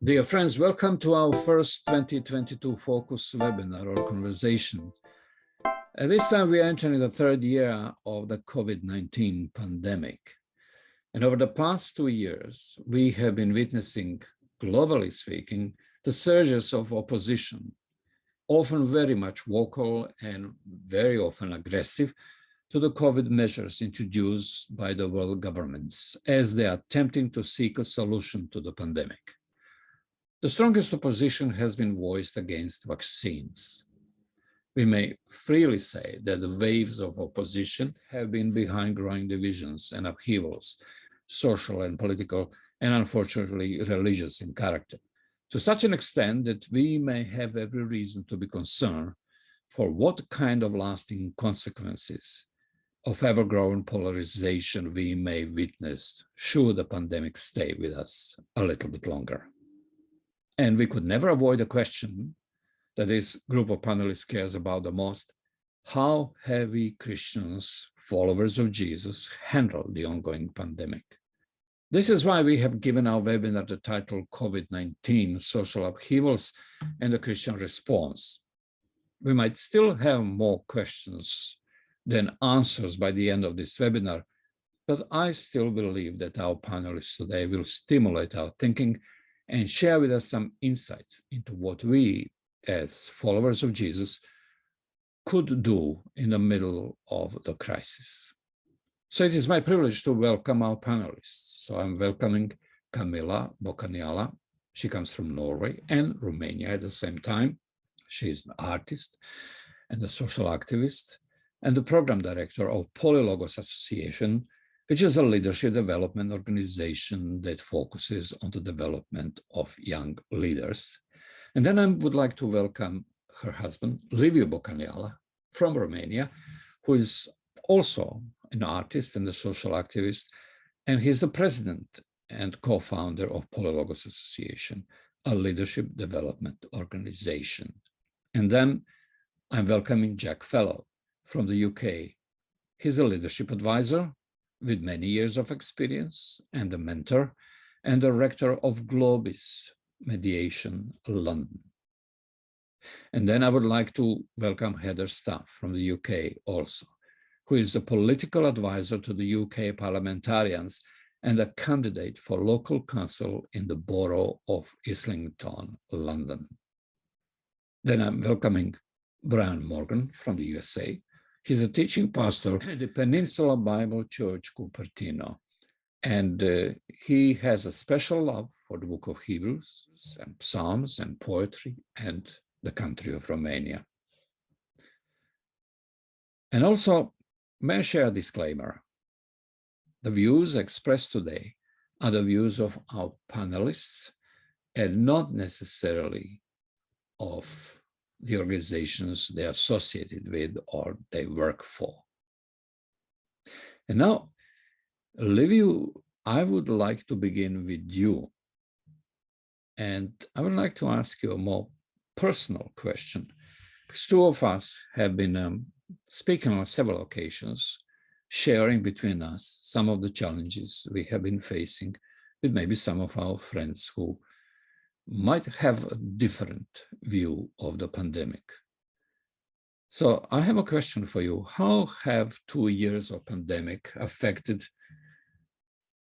Dear friends, welcome to our first 2022 Focus webinar or conversation. At this time, we are entering the third year of the COVID-19 pandemic. And over the past 2 years, we have been witnessing, globally speaking, the surges of opposition, often very much vocal and very often aggressive, to the COVID measures introduced by the world governments as they are attempting to seek a solution to the pandemic. The strongest opposition has been voiced against vaccines. We may freely say that the waves of opposition have been behind growing divisions and upheavals, social and political, and unfortunately religious in character, to such an extent that we may have every reason to be concerned for what kind of lasting consequences of ever-growing polarization we may witness should the pandemic stay with us a little bit longer. And we could never avoid a question that this group of panelists cares about the most: how have we Christians, followers of Jesus, handled the ongoing pandemic? This is why we have given our webinar the title COVID-19 Social Upheavals and the Christian Response. We might still have more questions than answers by the end of this webinar, but I still believe that our panelists today will stimulate our thinking and share with us some insights into what we, as followers of Jesus, could do in the middle of the crisis. So it is my privilege to welcome our panelists. So I'm welcoming Camilla Bocaniala. She comes from Norway and Romania at the same time. She is an artist and a social activist and the program director of Polylogos Association, which is a leadership development organization that focuses on the development of young leaders. And then I would like to welcome her husband, Liviu Bocaniala, from Romania, who is also an artist and a social activist, and he's the president and co-founder of Polylogos Association, a leadership development organization. And then I'm welcoming Jack Fellow from the UK. He's a leadership advisor with many years of experience and a mentor and director of Globis Mediation London. And then I would like to welcome Heather Staff from the UK also, who is a political advisor to the UK parliamentarians and a candidate for local council in the borough of Islington, London. Then I'm welcoming Brian Morgan from the USA. He's a teaching pastor at the Peninsula Bible Church, Cupertino, and he has a special love for the book of Hebrews and Psalms and poetry and the country of Romania. And also, may I share a disclaimer? The views expressed today are the views of our panelists and not necessarily of the organizations they're associated with or they work for. And now, Liviu, I would like to begin with you. And I would like to ask you a more personal question, because two of us have been speaking on several occasions, sharing between us some of the challenges we have been facing with maybe some of our friends who might have a different view of the pandemic. So I have a question for you. How have 2 years of pandemic affected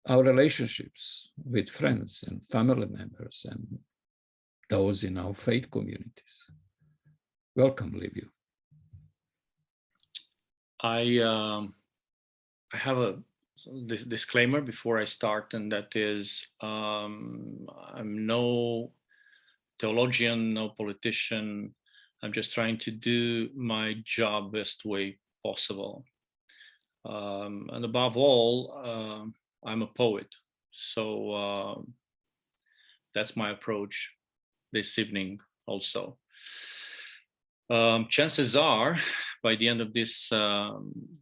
our relationships with friends and family members and those in our faith communities? Welcome, Liviu. I have a disclaimer before I start, and that is I'm no theologian, no politician. I'm just trying to do my job best way possible. And above all, I'm a poet. So that's my approach this evening also. Chances are, by the end of this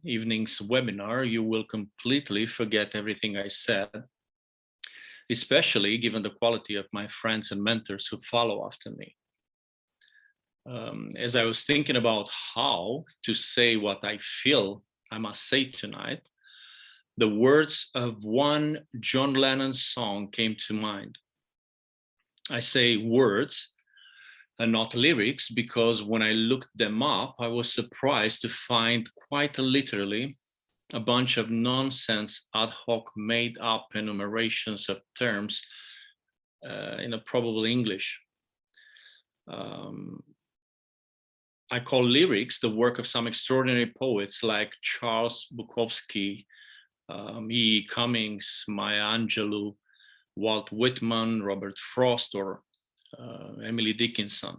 evening's webinar, you will completely forget everything I said, especially given the quality of my friends and mentors who follow after me. As I was thinking about how to say what I feel I must say tonight, the words of one John Lennon song came to mind. I say words and not lyrics because when I looked them up, I was surprised to find quite literally a bunch of nonsense, ad hoc, made up enumerations of terms in a probable English. I call lyrics the work of some extraordinary poets like Charles Bukowski, E. Cummings, Maya Angelou, Walt Whitman, Robert Frost, or Emily Dickinson.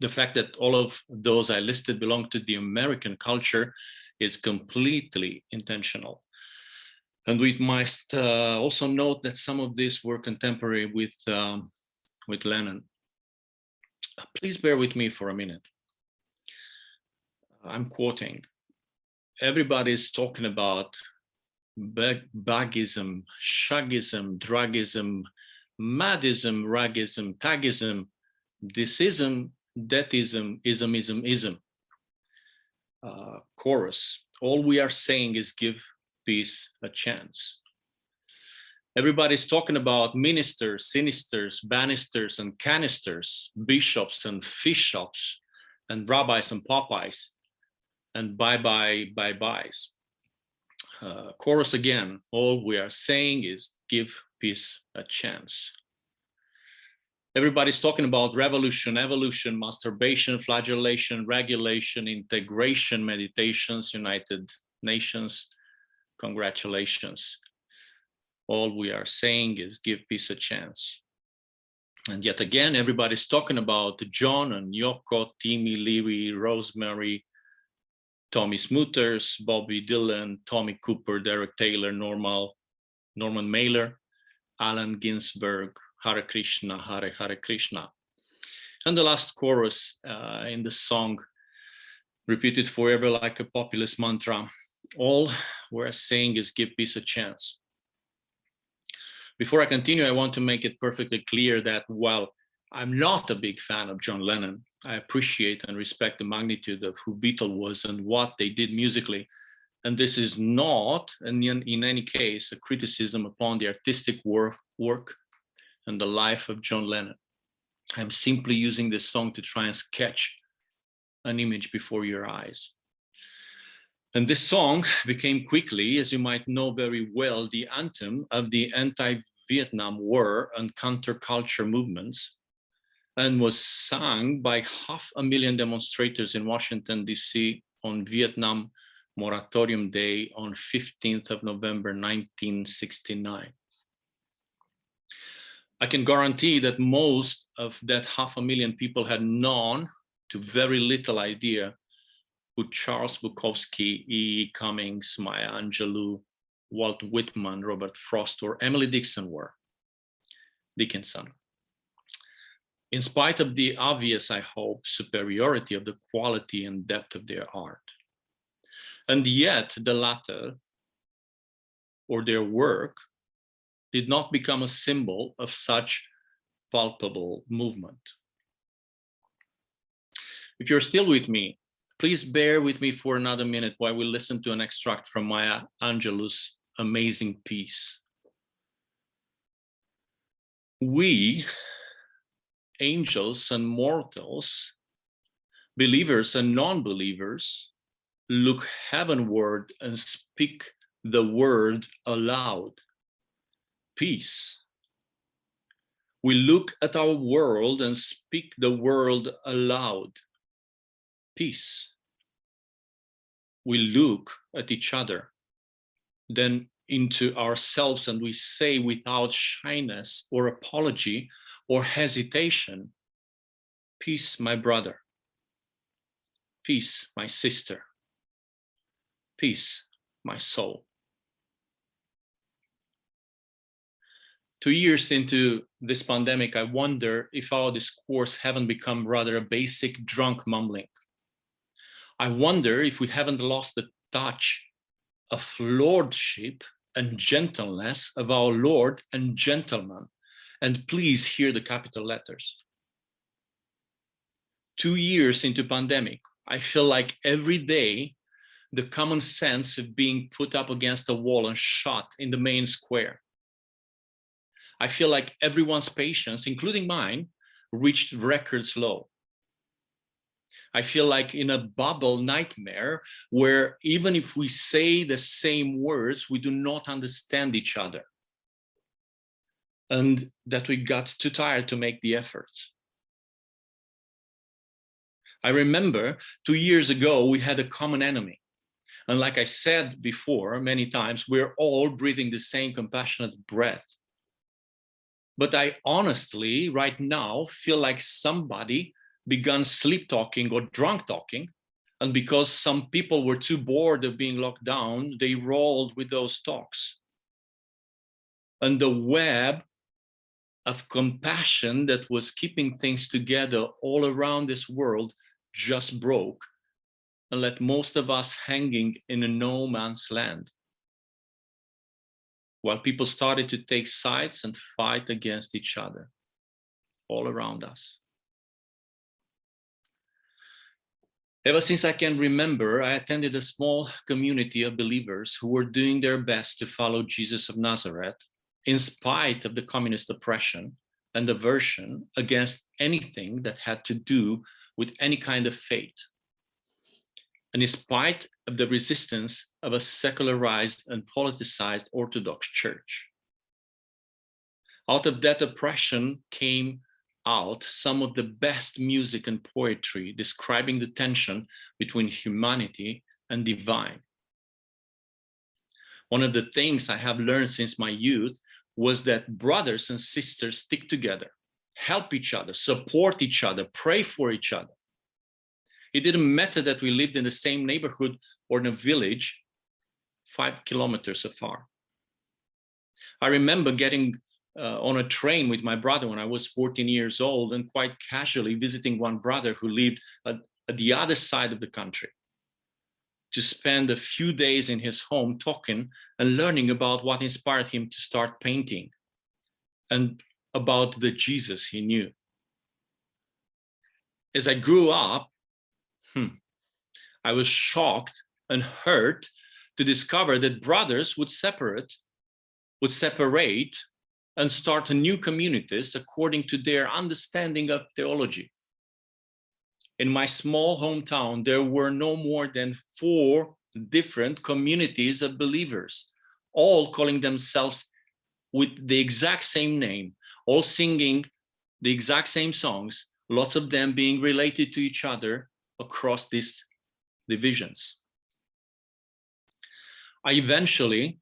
The fact that all of those I listed belong to the American culture is completely intentional. And we must also note that some of these were contemporary with Lennon. Please bear with me for a minute. I'm quoting. Everybody's talking about baggism, shuggism, drugism, madism, ragism, tagism, thisism, thatism, ism. Chorus. All we are saying is give peace a chance. Everybody's talking about ministers, sinisters, banisters, and canisters, bishops and fish shops, and rabbis and Popeyes, and bye-byes. Chorus again, all we are saying is give peace a chance. Everybody's talking about revolution, evolution, masturbation, flagellation, regulation, integration, meditations, United Nations, congratulations. All we are saying is give peace a chance. And yet again, everybody's talking about John and Yoko, Timmy, Leary, Rosemary, Tommy Smooters, Bobby Dylan, Tommy Cooper, Derek Taylor, Norman Mailer, Allen Ginsberg, Hare Krishna, Hare Hare Krishna. And the last chorus in the song, repeated forever like a populist mantra, all we're saying is give peace a chance. Before I continue, I want to make it perfectly clear that while I'm not a big fan of John Lennon, I appreciate and respect the magnitude of who Beatle was and what they did musically. And this is not, and in any case, a criticism upon the artistic work and the life of John Lennon. I'm simply using this song to try and sketch an image before your eyes. And this song became quickly, as you might know very well, the anthem of the anti-Vietnam War and counterculture movements, and was sung by 500,000 demonstrators in Washington, D.C. on Vietnam Moratorium Day on 15th of November, 1969. I can guarantee that most of that 500,000 people had none to very little idea who Charles Bukowski, E. Cummings, Maya Angelou, Walt Whitman, Robert Frost, or Emily Dickinson. In spite of the obvious, I hope, superiority of the quality and depth of their art. And yet the latter, or their work, did not become a symbol of such palpable movement. If you're still with me, please bear with me for another minute while we listen to an extract from Maya Angelou's amazing piece. We, angels and mortals, believers and non-believers, look heavenward and speak the word aloud. Peace. We look at our world and speak the word aloud. Peace. We look at each other, then into ourselves, and we say without shyness or apology or hesitation, peace, my brother. Peace, my sister. Peace, my soul. 2 years into this pandemic, I wonder if our discourse haven't become rather a basic drunk mumbling. I wonder if we haven't lost the touch of lordship and gentleness of our Lord and gentleman. And please hear the capital letters. 2 years into pandemic, I feel like every day the common sense of being put up against a wall and shot in the main square. I feel like everyone's patience, including mine, reached records low. I feel like in a bubble nightmare where even if we say the same words, we do not understand each other. And that we got too tired to make the efforts. I remember 2 years ago, we had a common enemy. And like I said before, many times, we're all breathing the same compassionate breath. But I honestly, right now, feel like somebody began sleep talking or drunk talking. And because some people were too bored of being locked down, they rolled with those talks. And the web of compassion that was keeping things together all around this world just broke and left most of us hanging in a no man's land, while people started to take sides and fight against each other all around us. Ever since I can remember, I attended a small community of believers who were doing their best to follow Jesus of Nazareth in spite of the communist oppression and aversion against anything that had to do with any kind of faith, and in spite of the resistance of a secularized and politicized Orthodox Church. Out of that oppression came out some of the best music and poetry describing the tension between humanity and divine. One of the things I have learned since my youth was that brothers and sisters stick together, help each other, support each other, pray for each other. It didn't matter that we lived in the same neighborhood or in a village 5 kilometers afar. I remember getting on a train with my brother when I was 14 years old and quite casually visiting one brother who lived at the other side of the country, to spend a few days in his home talking and learning about what inspired him to start painting and about the Jesus he knew. As I grew up, I was shocked and hurt to discover that brothers would separate and start new communities according to their understanding of theology. In my small hometown, there were no more than 4 different communities of believers, all calling themselves with the exact same name, all singing the exact same songs, lots of them being related to each other across these divisions. I eventually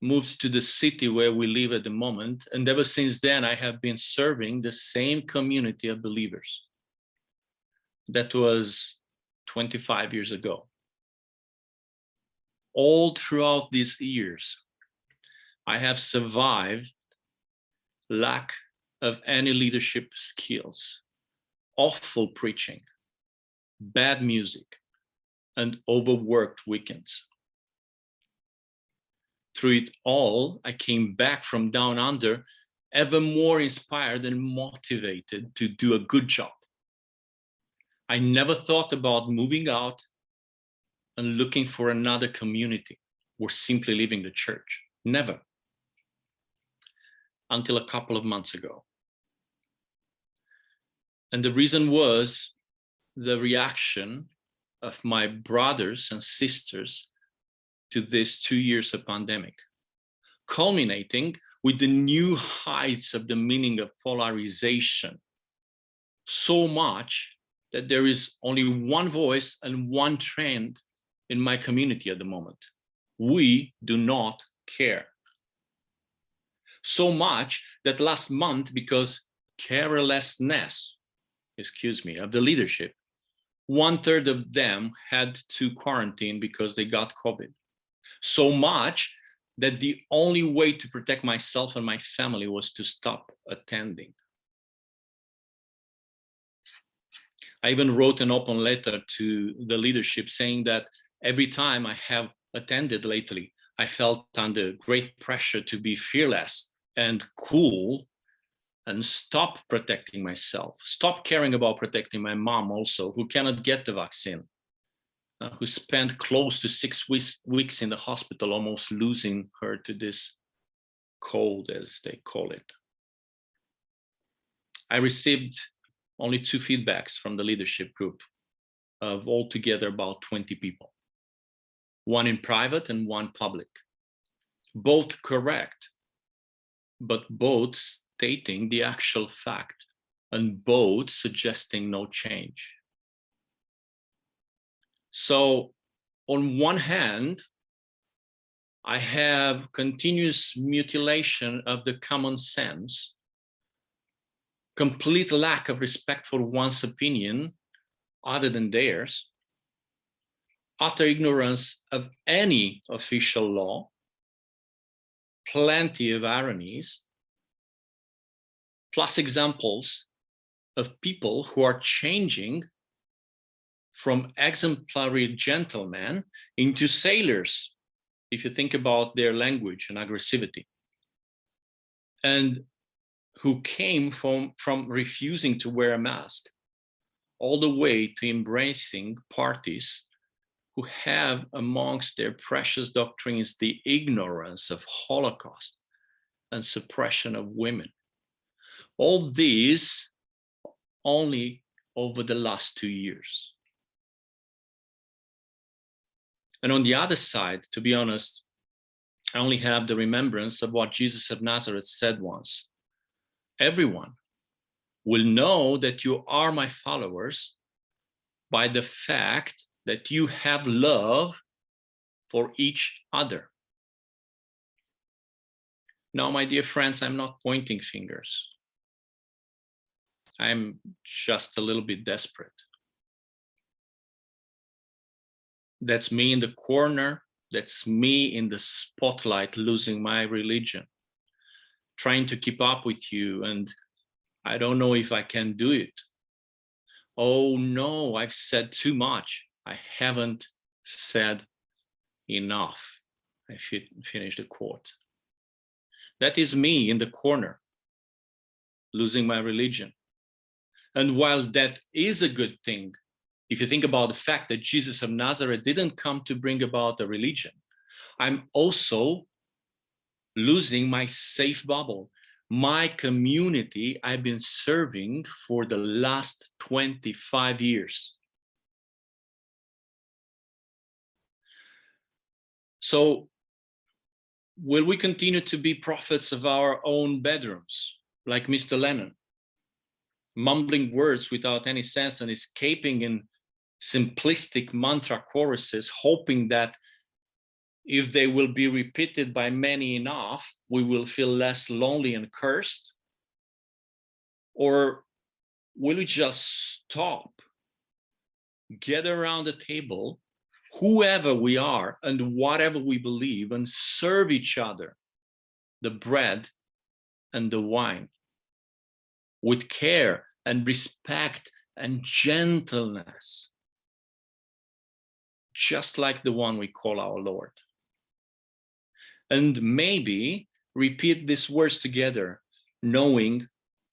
moved to the city where we live at the moment, and ever since then, I have been serving the same community of believers. That was 25 years ago. All throughout these years, I have survived lack of any leadership skills, awful preaching, bad music, and overworked weekends. Through it all, I came back from down under ever more inspired and motivated to do a good job. I never thought about moving out and looking for another community or simply leaving the church. Never. Until a couple of months ago. And the reason was the reaction of my brothers and sisters to this 2 years of pandemic, culminating with the new heights of the meaning of polarization. So much that there is only one voice and one trend in my community at the moment. We do not care. So much that last month, because carelessness, of the leadership, 1/3 of them had to quarantine because they got COVID. So much that the only way to protect myself and my family was to stop attending. I even wrote an open letter to the leadership saying that every time I have attended lately, I felt under great pressure to be fearless and cool and stop protecting myself, stop caring about protecting my mom also, who cannot get the vaccine, who spent close to 6 weeks in the hospital, almost losing her to this code, as they call it. I received only 2 feedbacks from the leadership group of altogether about 20 people, one in private and one public, both correct, but both stating the actual fact and both suggesting no change. So on one hand, I have continuous mutilation of the common sense, complete lack of respect for one's opinion other than theirs, utter ignorance of any official law, plenty of ironies, plus examples of people who are changing from exemplary gentlemen into sailors, if you think about their language and aggressivity, and who came from refusing to wear a mask all the way to embracing parties who have amongst their precious doctrines the ignorance of Holocaust and suppression of women. All these only over the last 2 years. And on the other side, to be honest, I only have the remembrance of what Jesus of Nazareth said once. Everyone will know that you are my followers by the fact that you have love for each other. Now, my dear friends, I'm not pointing fingers. I'm just a little bit desperate. That's me in the corner. That's me in the spotlight, losing my religion, trying to keep up with you, and I don't know if I can do it. Oh no, I've said too much. I haven't said enough. I finish the quote. That is me in the corner, losing my religion. And while that is a good thing, if you think about the fact that Jesus of Nazareth didn't come to bring about a religion, I'm also losing my safe bubble, my community I've been serving for the last 25 years. So will we continue to be prophets of our own bedrooms, like Mr. Lennon, mumbling words without any sense and escaping in simplistic mantra choruses, hoping that if they will be repeated by many enough, we will feel less lonely and cursed? Or will we just stop, gather around the table, whoever we are and whatever we believe, and serve each other the bread and the wine with care and respect and gentleness, just like the one we call our Lord? And maybe repeat these words together, knowing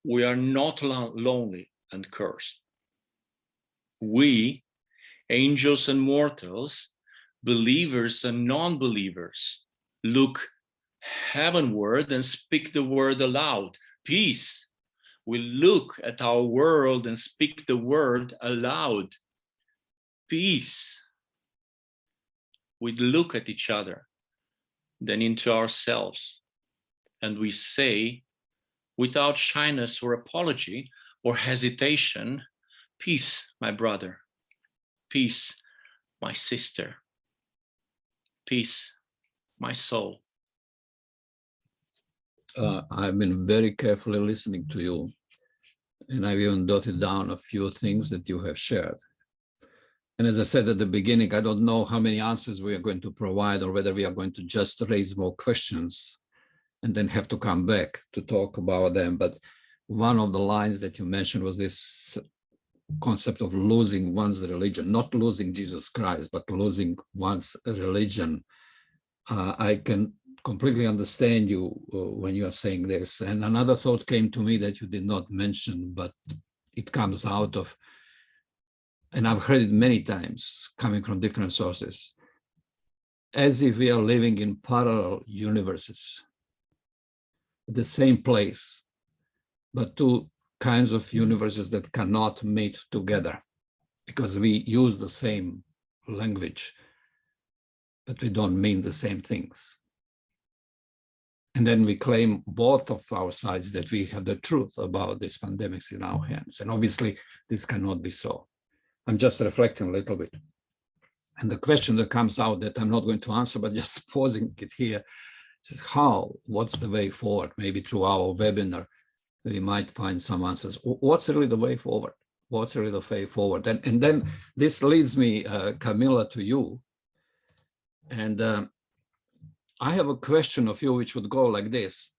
we are not lonely and cursed. We, angels and mortals, believers and non-believers, look heavenward and speak the word aloud, peace. We look at our world and speak the word aloud, peace. We look at each other, then into ourselves, and we say, without shyness or apology or hesitation, peace, my brother, peace, my sister, peace, my soul. I've been very carefully listening to you, and I've even jotted down a few things that you have shared. And as I said at the beginning, I don't know how many answers we are going to provide, or whether we are going to just raise more questions and then have to come back to talk about them. But one of the lines that you mentioned was this concept of losing one's religion, not losing Jesus Christ, but losing one's religion. I can completely understand you when you are saying this. And another thought came to me that you did not mention, but it comes out of, and I've heard it many times coming from different sources, as if we are living in parallel universes. the same place, but two kinds of universes that cannot meet together because we use the same language, but we don't mean the same things. And then we claim both of our sides that we have the truth about these pandemics in our hands. And obviously, this cannot be so. I'm just reflecting a little bit. And the question that comes out that I'm not going to answer, but just posing it here, is how, what's the way forward? Maybe through our webinar, we might find some answers. What's really the way forward? What's really the way forward? And then this leads me, Camilla, to you. And I have a question of you, which would go like this.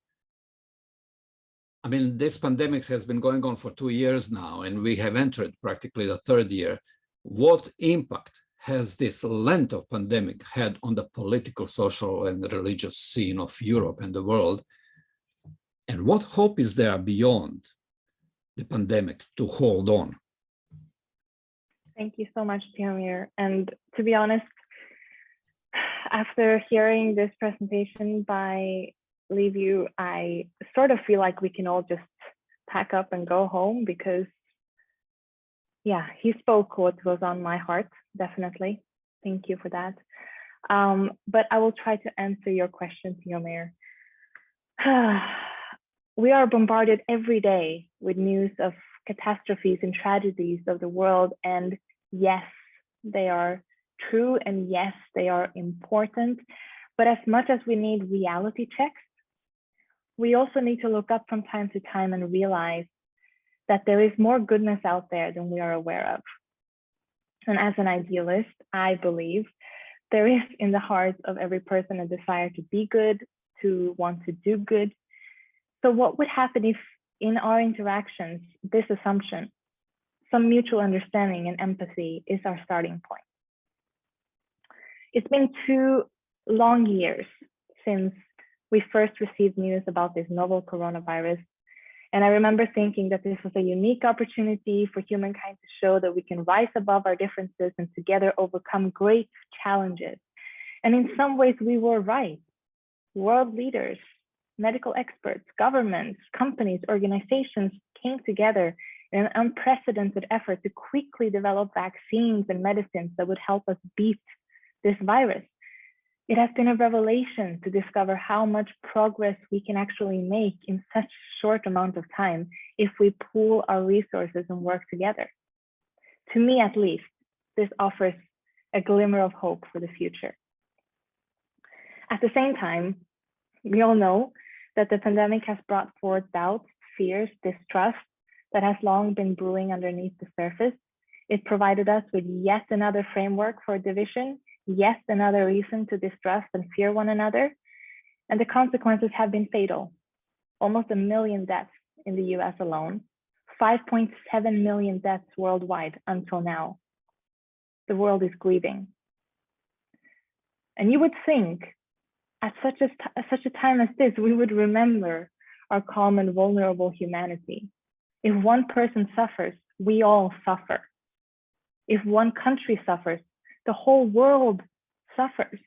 I mean, this pandemic has been going on for 2 years now, and we have entered practically the 3rd year. What impact has this length of pandemic had on the political, social, and religious scene of Europe and the world? And what hope is there beyond the pandemic to hold on? Thank you so much, Tiamir. And to be honest, after hearing this presentation by Liviu, I sort of feel like we can all just pack up and go home because, yeah, he spoke what was on my heart, definitely. Thank you for that. But I will try to answer your question, Tiamir. We are bombarded every day with news of catastrophes and tragedies of the world. And yes, they are true. And yes, they are important. But as much as we need reality checks, we also need to look up from time to time and realize that there is more goodness out there than we are aware of. And as an idealist, I believe there is in the heart of every person a desire to be good, to want to do good. So what would happen if in our interactions, this assumption, some mutual understanding and empathy is our starting point? It's been 2 long years since we first received news about this novel coronavirus. And I remember thinking that this was a unique opportunity for humankind to show that we can rise above our differences and together overcome great challenges. And in some ways, we were right. World leaders, medical experts, governments, companies, organizations came together in an unprecedented effort to quickly develop vaccines and medicines that would help us beat this virus. It has been a revelation to discover how much progress we can actually make in such a short amount of time if we pool our resources and work together. To me, at least, this offers a glimmer of hope for the future. At the same time, we all know that the pandemic has brought forth doubts, fears, distrust that has long been brewing underneath the surface. It provided us with yet another framework for division, yet another reason to distrust and fear one another. And the consequences have been fatal. Almost 1 million deaths in the US alone, 5.7 million deaths worldwide until now. The world is grieving. And you would think at such a time as this, we would remember our calm and vulnerable humanity. If one person suffers, we all suffer. If one country suffers, the whole world suffers.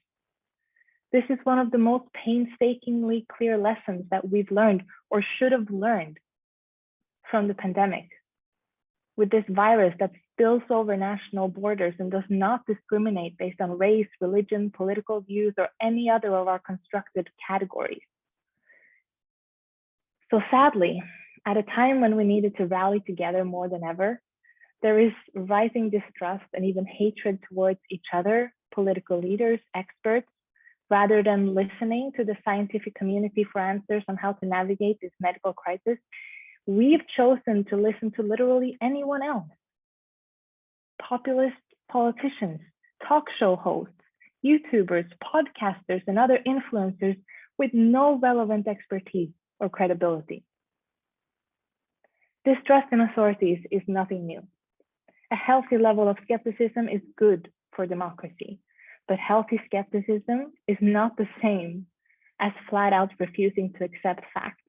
This is one of the most painstakingly clear lessons that we've learned or should have learned from the pandemic. With this virus that spills over national borders and does not discriminate based on race, religion, political views, or any other of our constructed categories. So sadly, at a time when we needed to rally together more than ever, there is rising distrust and even hatred towards each other, political leaders, experts, rather than listening to the scientific community for answers on how to navigate this medical crisis. We've chosen to listen to literally anyone else. Populist politicians, talk show hosts, YouTubers, podcasters, and other influencers with no relevant expertise or credibility. Distrust in authorities is nothing new. A healthy level of skepticism is good for democracy, but healthy skepticism is not the same as flat out refusing to accept facts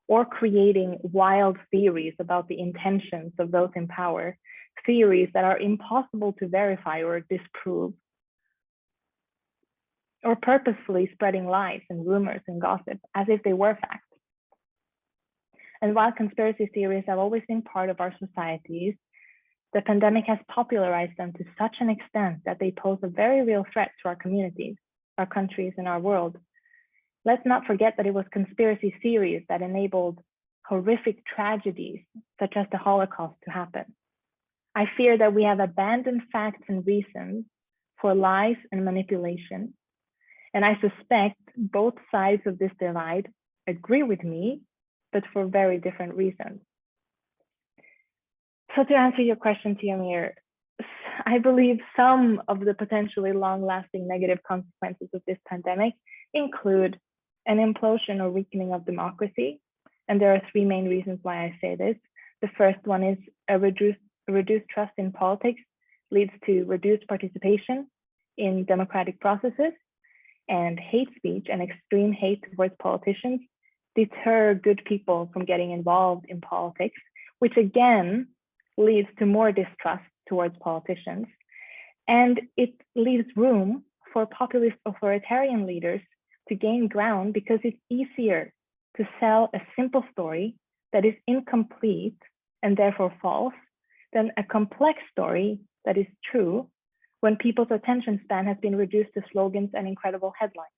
or creating wild theories about the intentions of those in power, theories that are impossible to verify or disprove, or purposefully spreading lies and rumors and gossip as if they were facts. And while conspiracy theories have always been part of our societies, the pandemic has popularized them to such an extent that they pose a very real threat to our communities, our countries, and our world. Let's not forget that it was conspiracy theories that enabled horrific tragedies, such as the Holocaust, to happen. I fear that we have abandoned facts and reasons for lies and manipulation. And I suspect both sides of this divide agree with me, but for very different reasons. So to answer your question, Tiamir, I believe some of the potentially long-lasting negative consequences of this pandemic include an implosion or weakening of democracy. And there are three main reasons why I say this. The first one is a reduced trust in politics leads to reduced participation in democratic processes, and hate speech and extreme hate towards politicians deter good people from getting involved in politics, which again leads to more distrust towards politicians. And it leaves room for populist authoritarian leaders to gain ground because it's easier to sell a simple story that is incomplete and therefore false than a complex story that is true when people's attention span has been reduced to slogans and incredible headlines.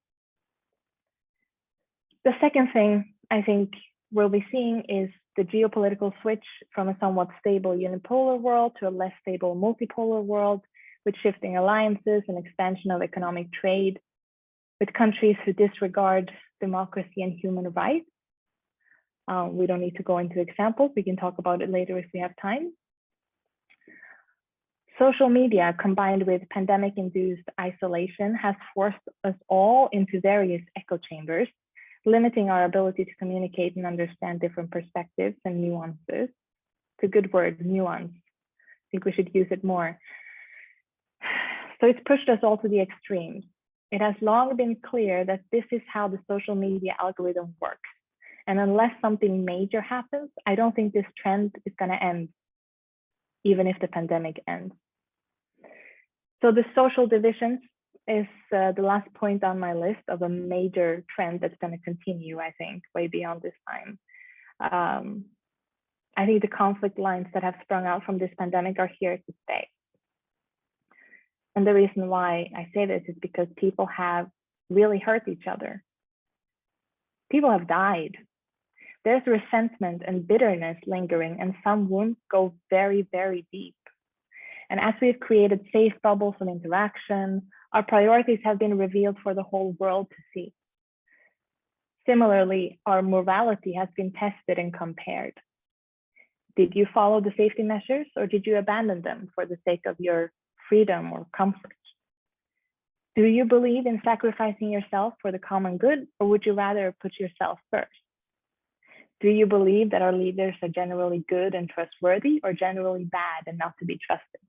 The second thing I think we'll be seeing is the geopolitical switch from a somewhat stable unipolar world to a less stable multipolar world, with shifting alliances and expansion of economic trade with countries who disregard democracy and human rights. We don't need to go into examples. We can talk about it later if we have time. Social media combined with pandemic-induced isolation has forced us all into various echo chambers, limiting our ability to communicate and understand different perspectives and nuances. It's a good word, nuance. I think we should use it more. So it's pushed us all to the extremes. It has long been clear that this is how the social media algorithm works. And unless something major happens, I don't think this trend is going to end, even if the pandemic ends. So the social divisions is the last point on my list of a major trend that's going to continue, I think, way beyond this time. I think the conflict lines that have sprung out from this pandemic are here to stay. And the reason why I say this is because people have really hurt each other. People have died. There's resentment and bitterness lingering, and some wounds go very, very deep. And as we've created safe bubbles of interaction, our priorities have been revealed for the whole world to see. Similarly, our morality has been tested and compared. Did you follow the safety measures, or did you abandon them for the sake of your freedom or comfort? Do you believe in sacrificing yourself for the common good, or would you rather put yourself first? Do you believe that our leaders are generally good and trustworthy, or generally bad and not to be trusted?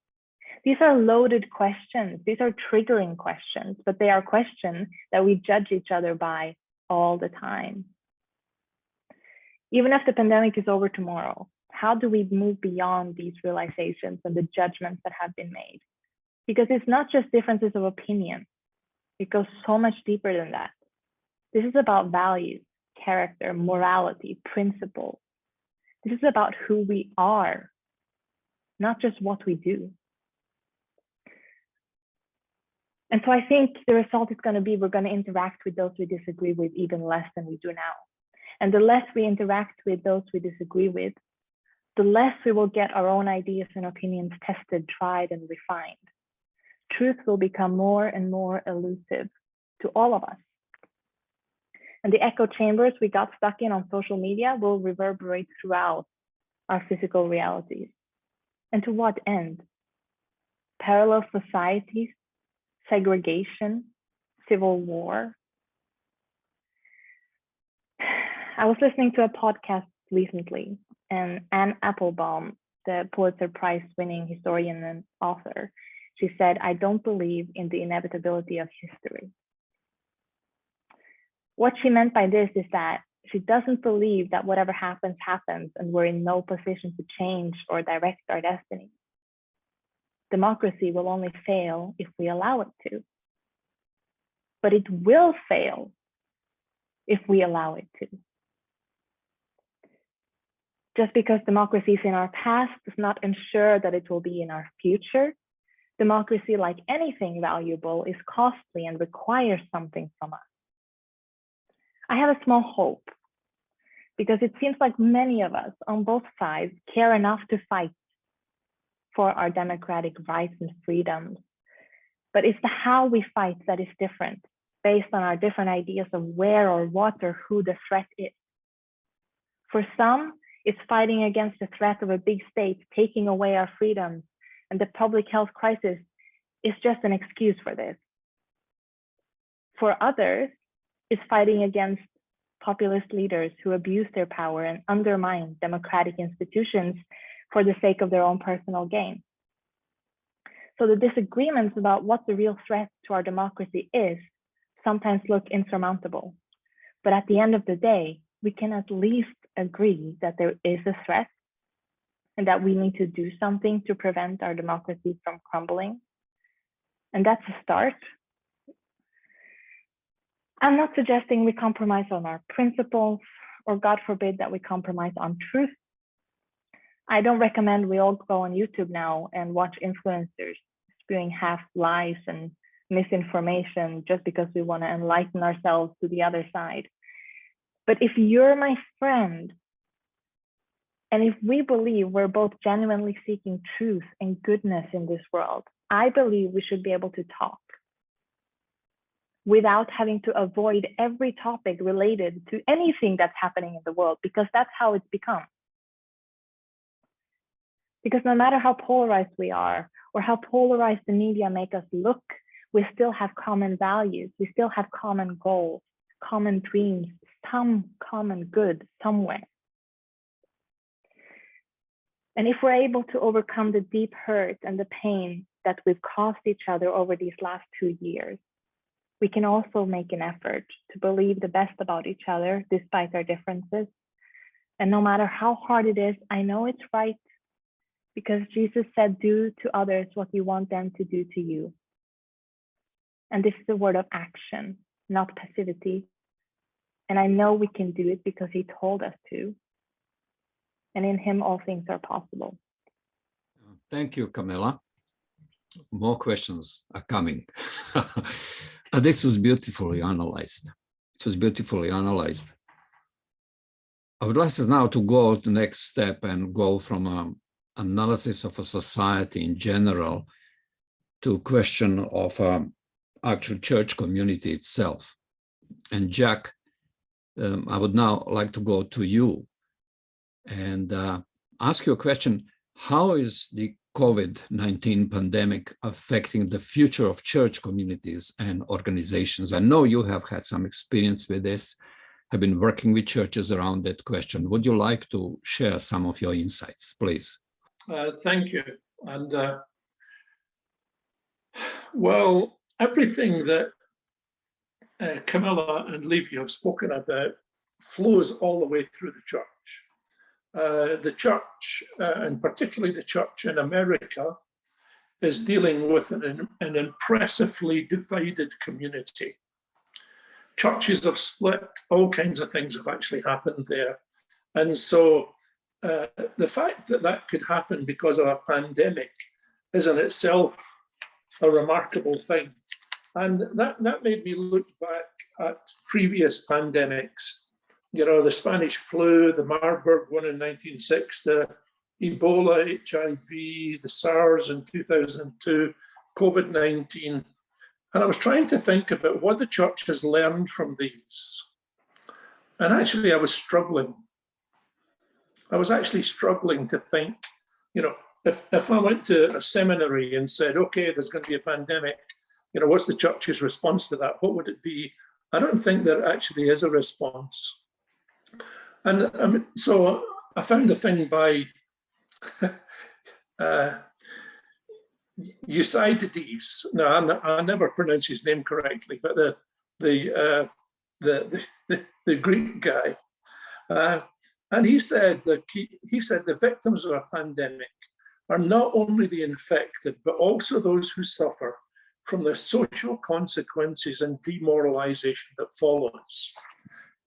These are loaded questions. These are triggering questions, but they are questions that we judge each other by all the time. Even if the pandemic is over tomorrow, how do we move beyond these realizations and the judgments that have been made? Because it's not just differences of opinion. It goes so much deeper than that. This is about values, character, morality, principles. This is about who we are, not just what we do. And so I think the result is going to be we're going to interact with those we disagree with even less than we do now. And the less we interact with those we disagree with, the less we will get our own ideas and opinions tested, tried, and refined. Truth will become more and more elusive to all of us. And the echo chambers we got stuck in on social media will reverberate throughout our physical realities. And to what end? Parallel societies, segregation, civil war. I was listening to a podcast recently, and Anne Applebaum, the Pulitzer Prize winning historian and author, she said, "I don't believe in the inevitability of history." What she meant by this is that she doesn't believe that whatever happens, happens, and we're in no position to change or direct our destiny. Democracy will only fail if we allow it to. But it will fail if we allow it to. Just because democracy is in our past does not ensure that it will be in our future. Democracy, like anything valuable, is costly and requires something from us. I have a small hope, because it seems like many of us on both sides care enough to fight for our democratic rights and freedoms. But it's the how we fight that is different, based on our different ideas of where or what or who the threat is. For some, it's fighting against the threat of a big state taking away our freedoms, and the public health crisis is just an excuse for this. For others, it's fighting against populist leaders who abuse their power and undermine democratic institutions for the sake of their own personal gain. So the disagreements about what the real threat to our democracy is sometimes look insurmountable. But at the end of the day, we can at least agree that there is a threat and that we need to do something to prevent our democracy from crumbling. And that's a start. I'm not suggesting we compromise on our principles, or God forbid that we compromise on truth. I don't recommend we all go on YouTube now and watch influencers spewing half lies and misinformation just because we want to enlighten ourselves to the other side. But if you're my friend, and if we believe we're both genuinely seeking truth and goodness in this world, I believe we should be able to talk without having to avoid every topic related to anything that's happening in the world, because that's how it's become. Because no matter how polarized we are, or how polarized the media make us look, we still have common values, we still have common goals, common dreams, some common good somewhere. And if we're able to overcome the deep hurt and the pain that we've caused each other over these last 2 years, we can also make an effort to believe the best about each other despite our differences. And no matter how hard it is, I know it's right, because Jesus said, do to others what you want them to do to you. And this is a word of action, not passivity. And I know we can do it because he told us to. And in him, all things are possible. Thank you, Camilla. More questions are coming. This was beautifully analyzed. It was beautifully analyzed. I would like us now to go to the next step and go from an analysis of a society in general to a question of actual church community itself. And Jack, I would now like to go to you and ask you a question. How is the COVID-19 pandemic affecting the future of church communities and organizations? I know you have had some experience with this, have been working with churches around that question. Would you like to share some of your insights, please? Thank you. And well, everything that Camilla and Levi have spoken about flows all the way through the church. The church, and particularly the church in America, is dealing with an impressively divided community. Churches have split, all kinds of things have actually happened there. And so the fact that that could happen because of a pandemic is in itself a remarkable thing. And that made me look back at previous pandemics. You know, the Spanish flu, the Marburg one in 1906, the Ebola, HIV, the SARS in 2002, COVID-19. And I was trying to think about what the church has learned from these. And actually, I was struggling. I was actually struggling to think, you know, if I went to a seminary and said, okay, there's going to be a pandemic, you know, what's the church's response to that? What would it be? I don't think there actually is a response. And so I found a thing by Eusebius. No, I never pronounce his name correctly, but the Greek guy, and he said that he said the victims of a pandemic are not only the infected, but also those who suffer from the social consequences and demoralization that follows.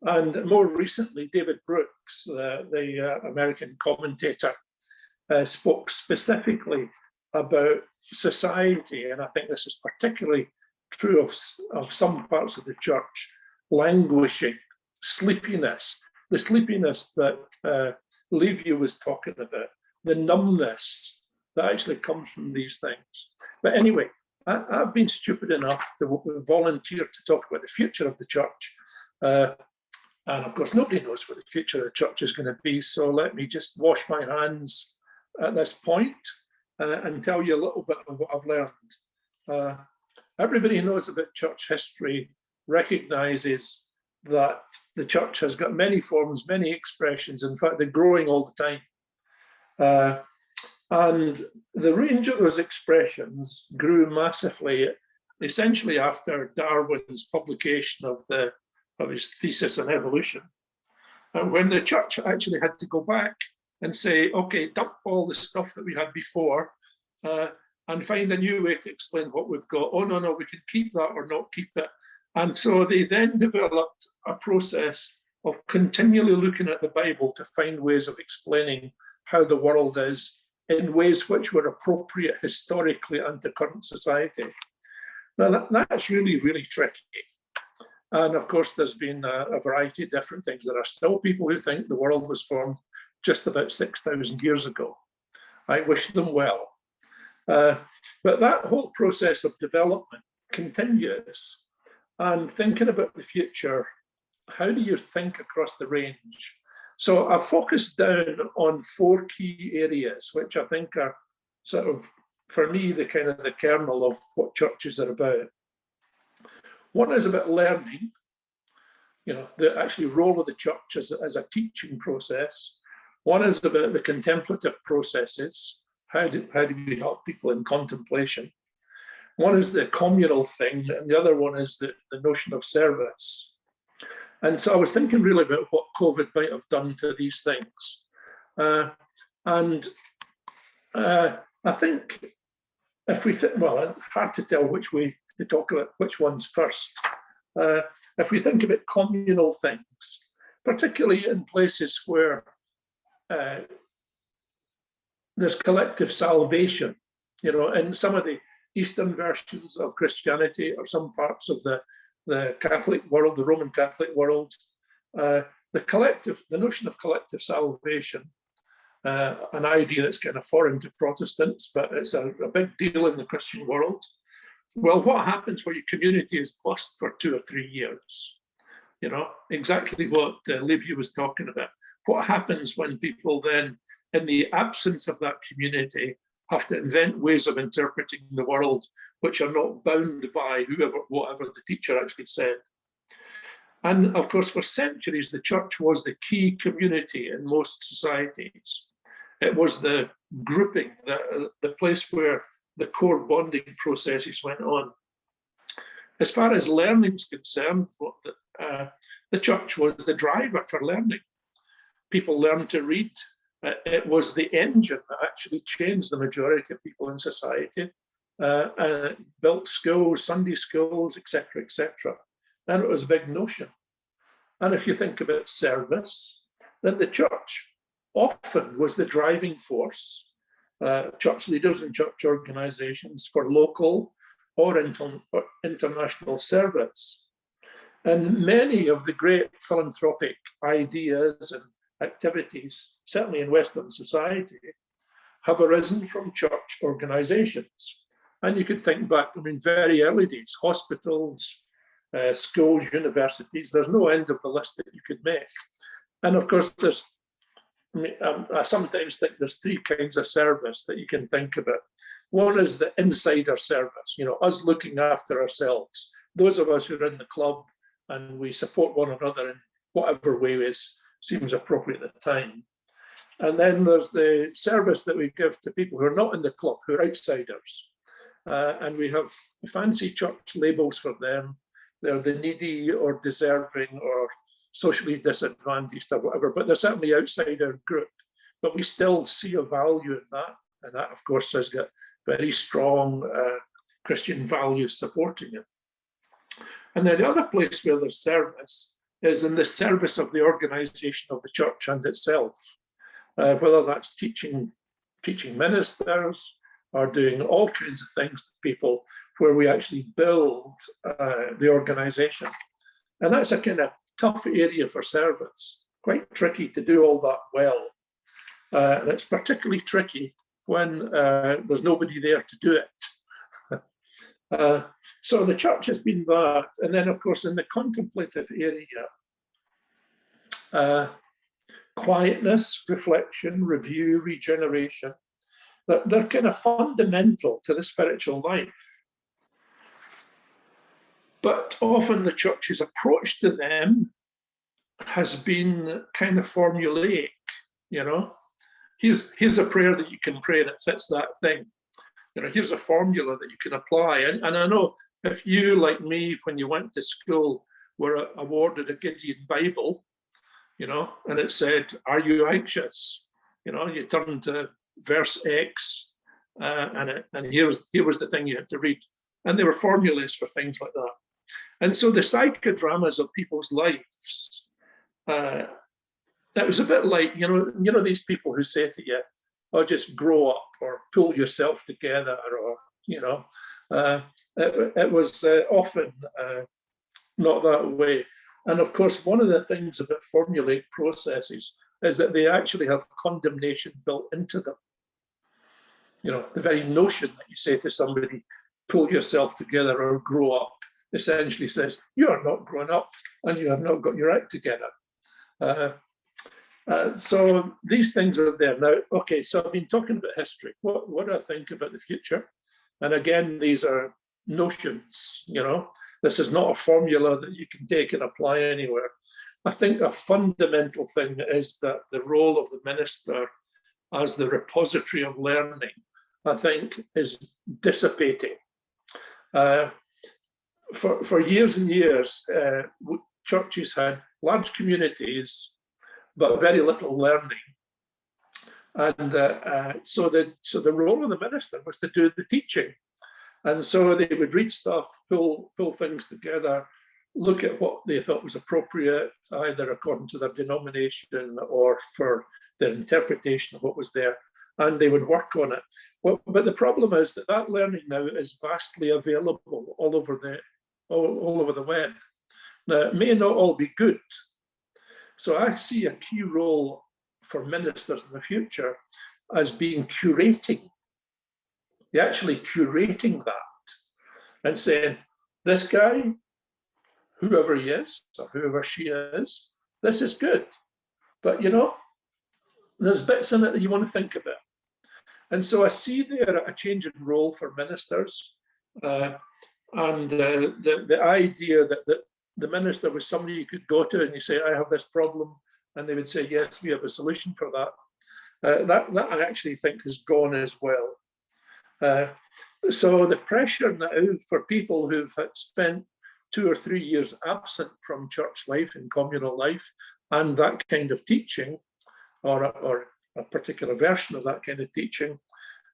And more recently, David Brooks, the American commentator, spoke specifically about society, and I think this is particularly true of some parts of the church, languishing, sleepiness, the sleepiness that Levi was talking about, the numbness that actually comes from these things. But anyway, I've been stupid enough to volunteer to talk about the future of the church. And of course, nobody knows what the future of the church is going to be. So let me just wash my hands at this point and tell you a little bit of what I've learned. Everybody who knows about church history recognizes that the church has got many forms, many expressions. In fact, they're growing all the time. And the range of those expressions grew massively, essentially after Darwin's publication of his thesis on evolution. And when the church actually had to go back and say, okay, dump all the stuff that we had before and find a new way to explain what we've got. Oh, no, we can keep that or not keep it. And so they then developed a process of continually looking at the Bible to find ways of explaining how the world is in ways which were appropriate historically and to current society. Now, that's really, really tricky. And of course, there's been a variety of different things. There are still people who think the world was formed just about 6,000 years ago. I wish them well. But that whole process of development continues. And thinking about the future, how do you think across the range? So I've focused down on 4 key areas, which I think are sort of, for me, the kind of the kernel of what churches are about. One is about learning, the actually role of the church as a teaching process. One is about the contemplative processes. How do we help people in contemplation? One is the communal thing, and the other one is the notion of service. And so I was thinking really about what COVID might have done to these things. I think if we well, it's hard to tell which way to talk about which one's first. If we think about communal things, particularly in places where there's collective salvation, in some of the Eastern versions of Christianity or some parts of the Catholic world, the Roman Catholic world, the notion of collective salvation, an idea that's kind of foreign to Protestants, but it's a big deal in the Christian world. Well, what happens where your community is bust for 2 or 3 years? Exactly what Levi was talking about. What happens when people then, in the absence of that community, have to invent ways of interpreting the world which are not bound by whatever the teacher actually said? And of course, for centuries, the church was the key community in most societies. It was the grouping, the place where the core bonding processes went on. As far as learning is concerned, the church was the driver for learning. People learned to read. It was the engine that actually changed the majority of people in society, built schools, Sunday schools, etc., etc. And it was a big notion. And if you think about service, then the church often was the driving force, church leaders and church organizations, for local or international service. And many of the great philanthropic ideas and activities, certainly in Western society, have arisen from church organizations. And you could think back, very early days, hospitals, schools, universities, there's no end of the list that you could make. And of course, I sometimes think there's 3 kinds of service that you can think about. One is the insider service, us looking after ourselves. Those of us who are in the club and we support one another in whatever way seems appropriate at the time. And then there's the service that we give to people who are not in the club, who are outsiders. And we have fancy church labels for them. They're the needy or deserving or socially disadvantaged or whatever, but they're certainly outside our group. But we still see a value in that. And that, of course, has got very strong Christian values supporting it. And then the other place where there's service is in the service of the organization of the church and itself, whether that's teaching ministers or doing all kinds of things to people where we actually build the organization. And that's a kind of tough area for service, quite tricky to do all that well. And it's particularly tricky when there's nobody there to do it. So the church has been that. And then, of course, in the contemplative area, quietness, reflection, review, regeneration, they're kind of fundamental to the spiritual life. But often the church's approach to them has been kind of formulaic, you know. Here's a prayer that you can pray that fits that thing. You know, here's a formula that you can apply. And I know if you, like me, when you went to school, were awarded a Gideon Bible, you know, and it said, "Are you anxious?" You know, you turn to verse X, and here was the thing you had to read. And there were formulas for things like that. And so the psychodramas of people's lives, that was a bit like, you know, these people who say to you, "Oh, just grow up," or "pull yourself together," or, you know, it was often not that way. And of course, one of the things about formulaic processes is that they actually have condemnation built into them. You know, the very notion that you say to somebody, "pull yourself together" or "grow up," essentially says, you are not grown up and you have not got your act together. So these things are there. Now, okay, so I've been talking about history. What do I think about the future? And again, these are notions, you know. This is not a formula that you can take and apply anywhere. I think a fundamental thing is that the role of the minister as the repository of learning, I think, is dissipating. For years and years, churches had large communities, but very little learning. And so the role of the minister was to do the teaching. And so they would read stuff, pull things together, look at what they thought was appropriate, either according to their denomination or for their interpretation of what was there, and they would work on it. But the problem is that learning now is vastly available all over the web. Now, it may not all be good. So I see a key role for ministers in the future as being curating. You're actually curating that and saying, this guy, whoever he is or whoever she is, this is good. But, you know, there's bits in it that you want to think about. And so I see there a change in role for ministers, and the idea that the minister was somebody you could go to and you say, "I have this problem," and they would say, "Yes, we have a solution for that." That I actually think has gone as well. So the pressure now for people who've spent 2 or 3 years absent from church life and communal life and that kind of teaching, or a particular version of that kind of teaching,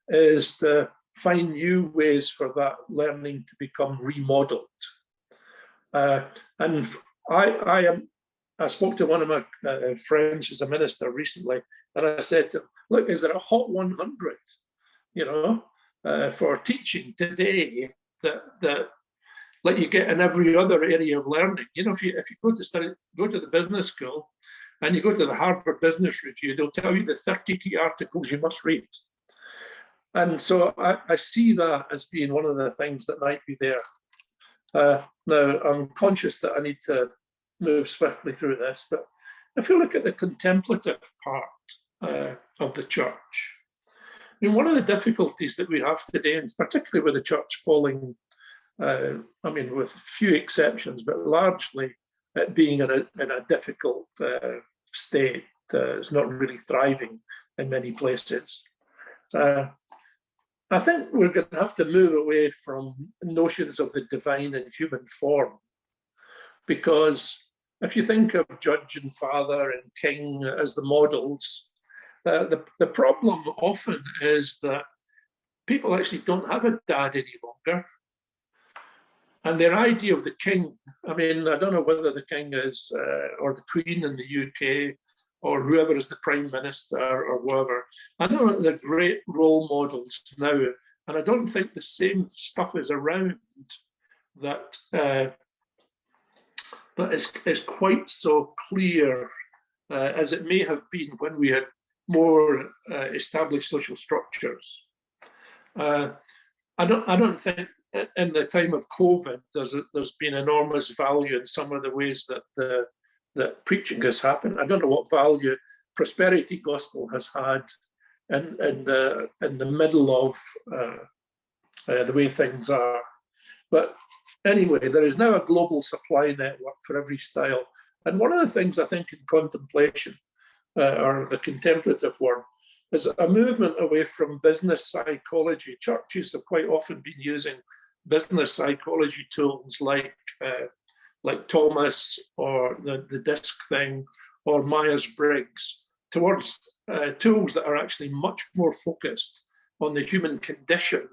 is to find new ways for that learning to become remodeled. And I spoke to one of my friends who's a minister recently, and I said to him, "Look, is there a hot 100, you know, for teaching today that like you get in every other area of learning? You know, if you go to the business school and you go to the Harvard Business Review, they'll tell you the 30 key articles you must read." And so I see that as being one of the things that might be there. Now, I'm conscious that I need to move swiftly through this, but if you look at the contemplative part of the church, I mean, one of the difficulties that we have today, and particularly with the church falling, I mean, with few exceptions, but largely it being in a difficult state, it's not really thriving in many places. I think we're going to have to move away from notions of the divine and human form, because if you think of judge and father and king as the models, the problem often is that people actually don't have a dad any longer. And their idea of the king, I mean, I don't know whether the king is, or the queen in the UK, or whoever is the prime minister or whatever. I know that they're great role models now, and I don't think the same stuff is around that is quite so clear as it may have been when we had more established social structures. I don't think in the time of COVID there's been enormous value in some of the ways that that preaching has happened. I don't know what value prosperity gospel has had in the middle of the way things are. But anyway, there is now a global supply network for every style. And one of the things I think in contemplation, or the contemplative one, is a movement away from business psychology. Churches have quite often been using business psychology tools like Thomas or the DISC thing or Myers-Briggs towards tools that are actually much more focused on the human condition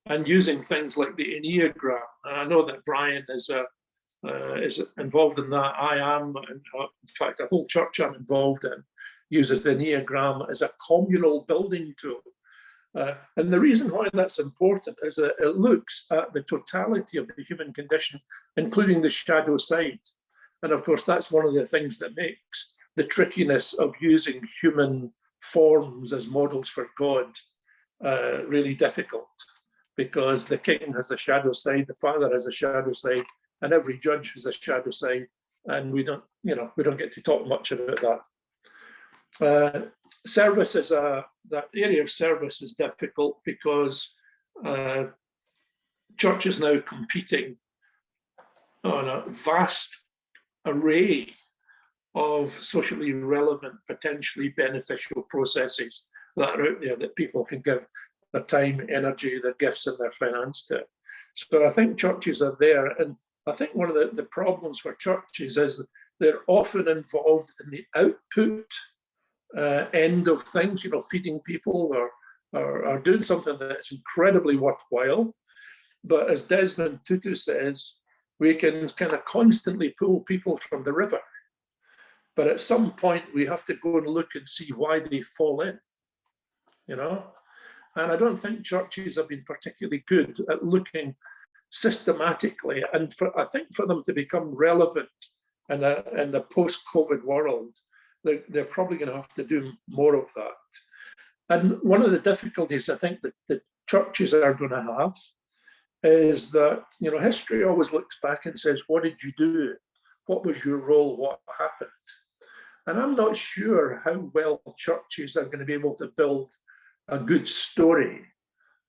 and using things like the Enneagram. And I know that Brian is involved in that. I am, in fact, a whole church I'm involved in uses the Enneagram as a communal building tool. And the reason why that's important is that it looks at the totality of the human condition, including the shadow side. And of course, that's one of the things that makes the trickiness of using human forms as models for God really difficult, because the king has a shadow side, the father has a shadow side, and every judge has a shadow side, and we don't get to talk much about that. Service is that area of service is difficult because church is now competing on a vast array of socially relevant, potentially beneficial processes that are out there that people can give their time, energy, their gifts, and their finance to. So I think churches are there, and I think one of the problems for churches is that they're often involved in the output end of things, feeding people or doing something that's incredibly worthwhile. But as Desmond Tutu says, we can kind of constantly pull people from the river. But at some point, we have to go and look and see why they fall in, And I don't think churches have been particularly good at looking systematically. And I think for them to become relevant in the post-COVID world, they're probably going to have to do more of that. And one of the difficulties I think that the churches are going to have is that, history always looks back and says, what did you do? What was your role? What happened? And I'm not sure how well churches are going to be able to build a good story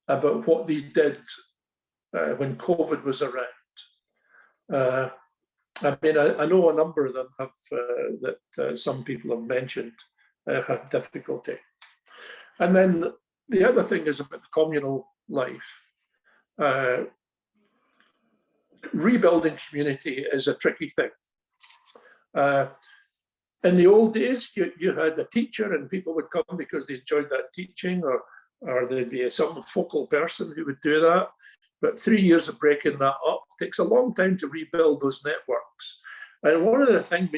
about what they did when COVID was around. I mean, I know a number of them have that some people have mentioned had difficulty. And then the other thing is about the communal life. Rebuilding community is a tricky thing. In the old days, you had a teacher and people would come because they enjoyed that teaching, or there'd be some focal person who would do that. But 3 years of breaking that up takes a long time to rebuild those networks. And one of the things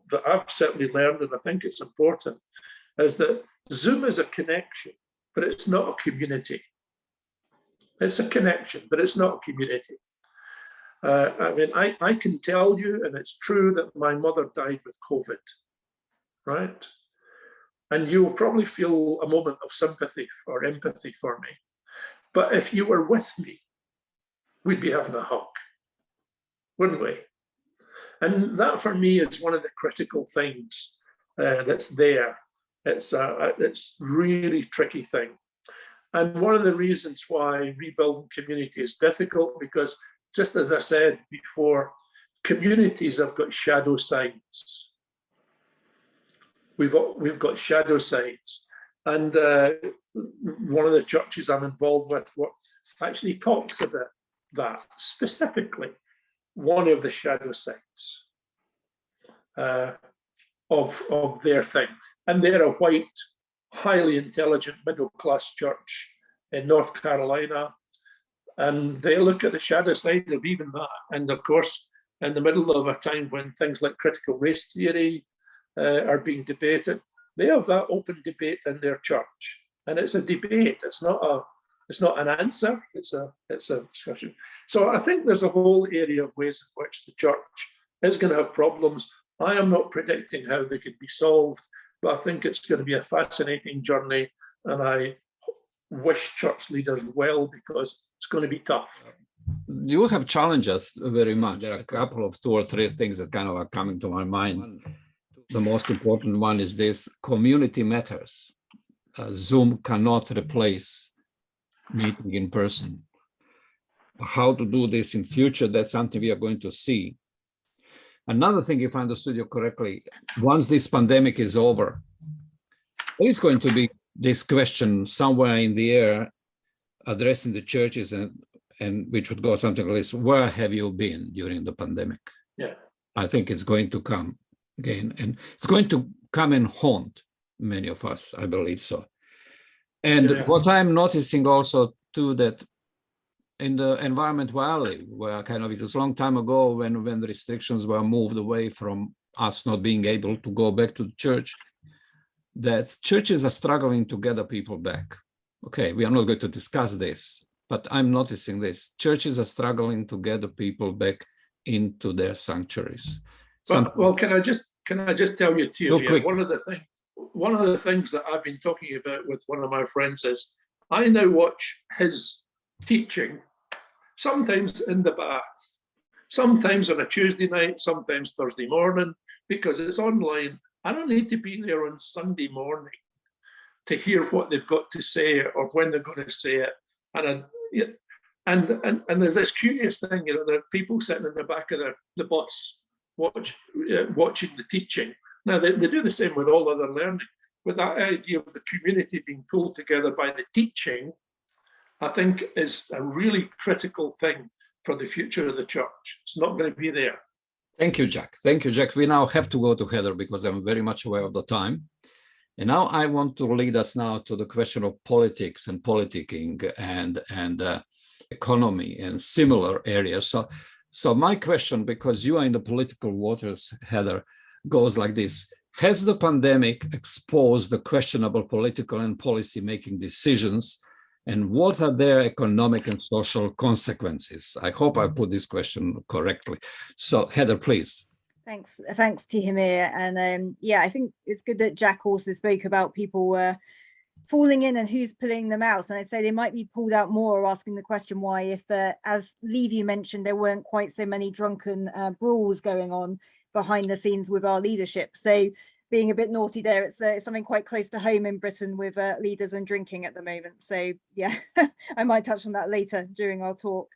that I've certainly learned, and I think it's important, is that Zoom is a connection, but it's not a community. It's a connection, but it's not a community. I mean, I can tell you, and it's true, that my mother died with COVID, right? And you will probably feel a moment of sympathy or empathy for me. But if you were with me, we'd be having a hug, wouldn't we? And that for me is one of the critical things that's there. It's really tricky thing. And one of the reasons why rebuilding community is difficult, because just as I said before, communities have got shadow sides. We've got shadow sides. And one of the churches I'm involved with actually talks about that specifically, one of the shadow sides of their thing. And they're a white, highly intelligent middle-class church in North Carolina. And they look at the shadow side of even that. And of course, in the middle of a time when things like critical race theory are being debated, they have that open debate in their church. And it's a debate. It's not an answer. It's a discussion. So I think there's a whole area of ways in which the church is going to have problems. I am not predicting how they could be solved, but I think it's going to be a fascinating journey. And I wish church leaders well, because it's going to be tough. You have challenged us very much. There are a couple of 2 or 3 things that kind of are coming to my mind. The most important one is this: community matters. Zoom cannot replace meeting in person. How to do this in future, that's something we are going to see. Another thing, if I understood you correctly, once this pandemic is over, there is going to be this question somewhere in the air addressing the churches, and which would go something like this: where have you been during the pandemic? Yeah, I think it's going to come again, and it's going to come and haunt many of us, I believe so. And what I'm noticing also too, that in the environment where I live, where kind of, it was a long time ago when the restrictions were moved away from us not being able to go back to the church, that churches are struggling to gather people back. Okay, we are not going to discuss this, but I'm noticing this. Churches are struggling to gather people back into their sanctuaries. Well, can I just tell you, Thierry, one of the things that I've been talking about with one of my friends is I now watch his teaching sometimes in the bath, sometimes on a Tuesday night, sometimes Thursday morning, because it's online. I don't need to be there on Sunday morning to hear what they've got to say or when they're going to say it. And there's this curious thing, there are people sitting in the back of the bus watching the teaching. Now, they do the same with all other learning. But that idea of the community being pulled together by the teaching, I think, is a really critical thing for the future of the church. It's not going to be there. Thank you, Jack. Thank you, Jack. We now have to go to Heather because I'm very much aware of the time. And now I want to lead us now to the question of politics and politicking and economy and similar areas. So my question, because you are in the political waters, Heather, goes like this: has the pandemic exposed the questionable political and policy-making decisions, and what are their economic and social consequences? I hope I put this question correctly. So Heather, please. Thanks, Tihomir. And yeah, I think it's good that Jack also spoke about people falling in and who's pulling them out. And I'd say they might be pulled out more, asking the question why, if, as Levy mentioned, there weren't quite so many drunken brawls going on behind the scenes with our leadership. So being a bit naughty there, it's something quite close to home in Britain with leaders and drinking at the moment. So yeah, I might touch on that later during our talk.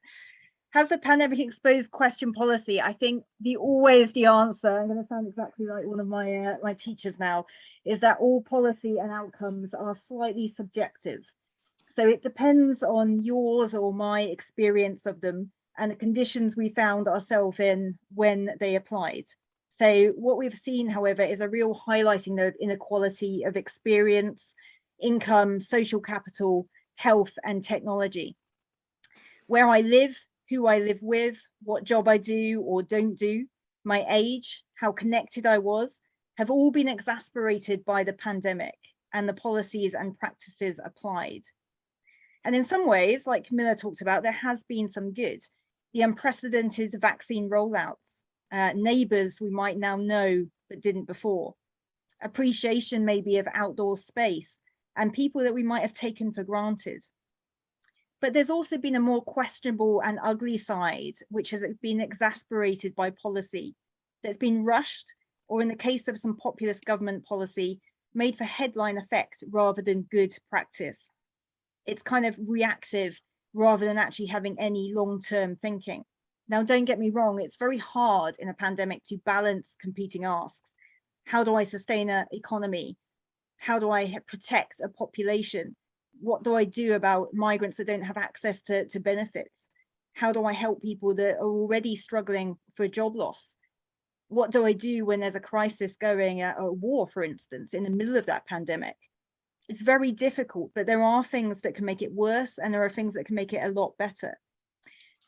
Has the pandemic exposed question policy? I think always the answer, I'm going to sound exactly like one of my my teachers now, is that all policy and outcomes are slightly subjective. So it depends on yours or my experience of them and the conditions we found ourselves in when they applied. So what we've seen, however, is a real highlighting of inequality of experience, income, social capital, health, and technology. Where I live, who I live with, what job I do or don't do, my age, how connected I was, have all been exacerbated by the pandemic and the policies and practices applied. And in some ways, like Camilla talked about, there has been some good. The unprecedented vaccine rollouts, neighbours we might now know but didn't before, appreciation maybe of outdoor space and people that we might have taken for granted. But there's also been a more questionable and ugly side, which has been exacerbated by policy that's been rushed, or in the case of some populist government policy, made for headline effect rather than good practice. It's kind of reactive rather than actually having any long-term thinking. Now, don't get me wrong, it's very hard in a pandemic to balance competing asks. How do I sustain an economy? How do I protect a population? What do I do about migrants that don't have access to benefits? How do I help people that are already struggling for job loss? What do I do when there's a crisis going, a war, for instance, in the middle of that pandemic? It's very difficult, but there are things that can make it worse and there are things that can make it a lot better.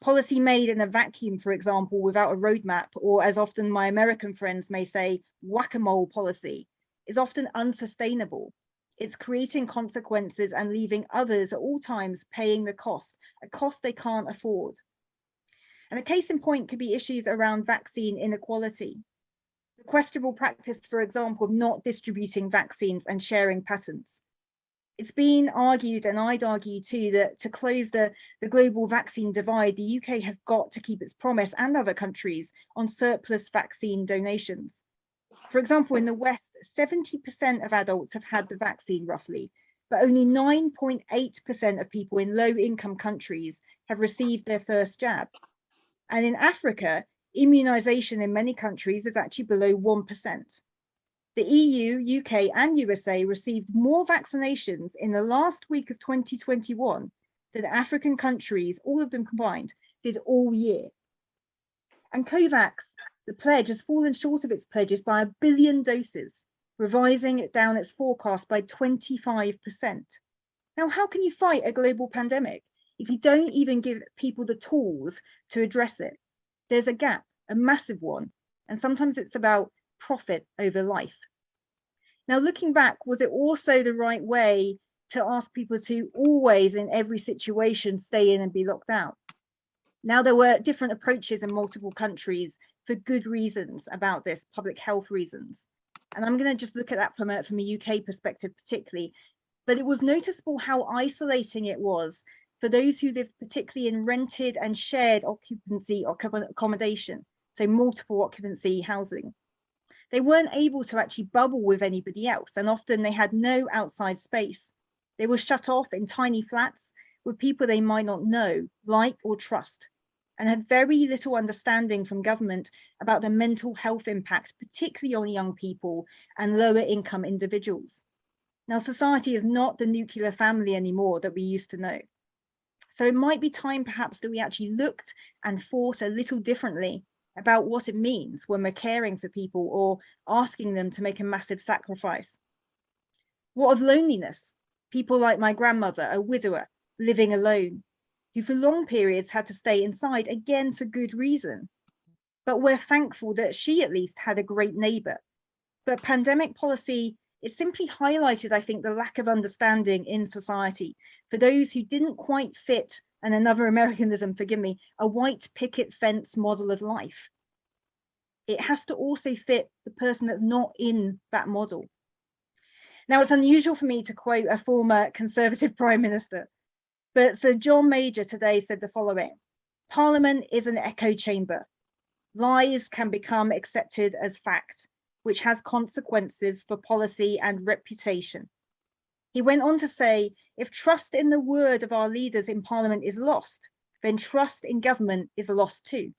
Policy made in a vacuum, for example, without a roadmap, or as often my American friends may say, whack-a-mole policy, is often unsustainable. It's creating consequences and leaving others at all times paying the cost, a cost they can't afford. And a case in point could be issues around vaccine inequality. The questionable practice, for example, of not distributing vaccines and sharing patents. It's been argued, and I'd argue too, that to close the global vaccine divide, the UK has got to keep its promise, and other countries, on surplus vaccine donations. For example, in the West, 70% of adults have had the vaccine roughly, but only 9.8% of people in low-income countries have received their first jab. And in Africa, immunization in many countries is actually below 1%. The EU, UK, and USA received more vaccinations in the last week of 2021 than African countries, all of them combined, did all year. And COVAX, the pledge, has fallen short of its pledges by 1 billion doses, revising it down its forecast by 25%. Now, how can you fight a global pandemic if you don't even give people the tools to address it? There's a gap, a massive one, and sometimes it's about profit over life. Now, looking back, was it also the right way to ask people to always, in every situation, stay in and be locked out? Now, there were different approaches in multiple countries for good reasons about this, public health reasons. And I'm going to just look at that from a UK perspective particularly, but it was noticeable how isolating it was for those who lived particularly in rented and shared occupancy or accommodation, so multiple occupancy housing. They weren't able to actually bubble with anybody else, and often they had no outside space. They were shut off in tiny flats with people they might not know, like, or trust, and had very little understanding from government about the mental health impact, particularly on young people and lower income individuals. Now, society is not the nuclear family anymore that we used to know. So it might be time perhaps that we actually looked and thought a little differently about what it means when we're caring for people or asking them to make a massive sacrifice. What of loneliness? People like my grandmother, a widower, living alone, who for long periods had to stay inside, again for good reason. But we're thankful that she at least had a great neighbour. But pandemic policy, it simply highlighted, I think, the lack of understanding in society for those who didn't quite fit, and another Americanism, forgive me, a white picket fence model of life. It has to also fit the person that's not in that model. Now, it's unusual for me to quote a former Conservative Prime Minister, but Sir John Major today said the following: Parliament is an echo chamber. Lies can become accepted as fact, which has consequences for policy and reputation. He went on to say, if trust in the word of our leaders in Parliament is lost, then trust in government is lost too.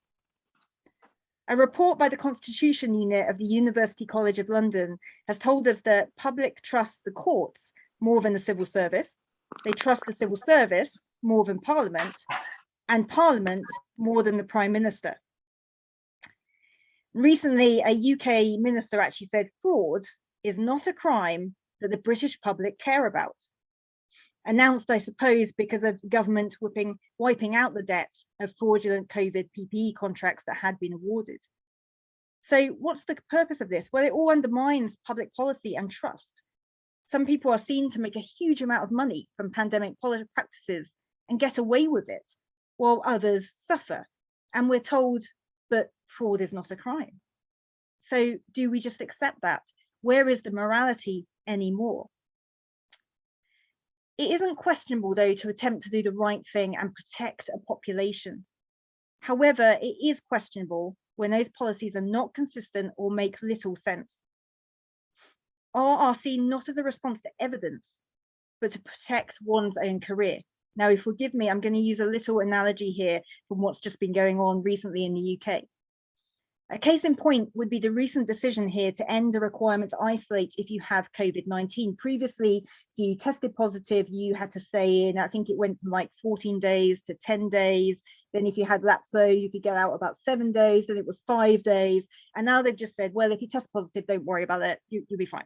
A report by the Constitution Unit of the University College of London has told us that public trusts the courts more than the civil service, they trust the civil service more than Parliament, and Parliament more than the Prime Minister. Recently, a UK minister actually said fraud is not a crime that the British public care about. Announced, I suppose, because of the government wiping out the debt of fraudulent COVID PPE contracts that had been awarded. So what's the purpose of this? Well, it all undermines public policy and trust. Some people are seen to make a huge amount of money from pandemic practices and get away with it, while others suffer. And we're told, but fraud is not a crime. So do we just accept that? Where is the morality anymore? It isn't questionable, though, to attempt to do the right thing and protect a population. However, it is questionable when those policies are not consistent or make little sense, or are seen not as a response to evidence, but to protect one's own career. Now, if forgive me, I'm going to use a little analogy here from what's just been going on recently in the UK. A case in point would be the recent decision here to end the requirement to isolate if you have COVID-19. Previously, if you tested positive, you had to stay in, I think it went from like 14 days to 10 days. Then if you had lapso, you could get out about 7 days, then it was 5 days. And now they've just said, well, if you test positive, don't worry about it, you'll be fine.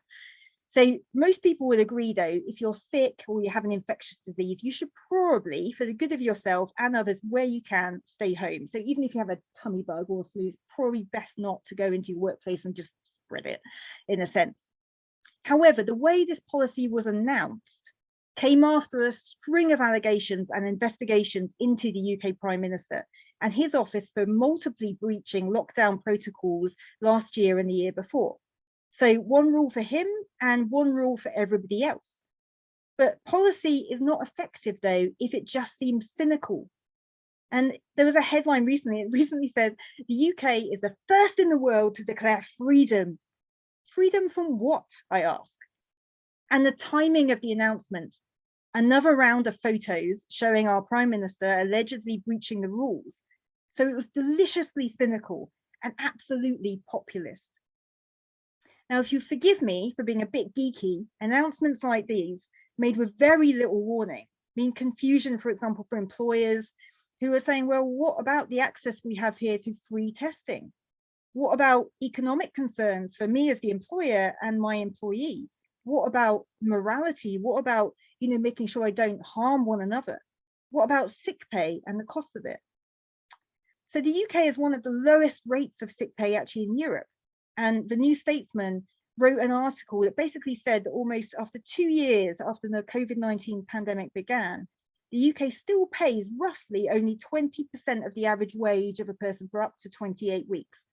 So most people would agree, though, if you're sick or you have an infectious disease, you should probably, for the good of yourself and others, where you can, stay home. So even if you have a tummy bug or a flu, it's probably best not to go into your workplace and just spread it, in a sense. However, the way this policy was announced came after a string of allegations and investigations into the UK Prime Minister and his office for multiply breaching lockdown protocols last year and the year before. So one rule for him and one rule for everybody else. But policy is not effective, though, if it just seems cynical. And there was a headline recently, it recently said, the UK is the first in the world to declare freedom. Freedom from what, I ask? And the timing of the announcement, another round of photos showing our Prime Minister allegedly breaching the rules. So it was deliciously cynical and absolutely populist. Now, if you forgive me for being a bit geeky, announcements like these, made with very little warning, mean confusion, for example, for employers who are saying, well, what about the access we have here to free testing? What about economic concerns for me as the employer and my employee? What about morality? What about, making sure I don't harm one another? What about sick pay and the cost of it? So the UK is one of the lowest rates of sick pay actually in Europe. And the New Statesman wrote an article that basically said that almost after 2 years after the COVID-19 pandemic began, the UK still pays roughly only 20% of the average wage of a person for up to 28 weeks.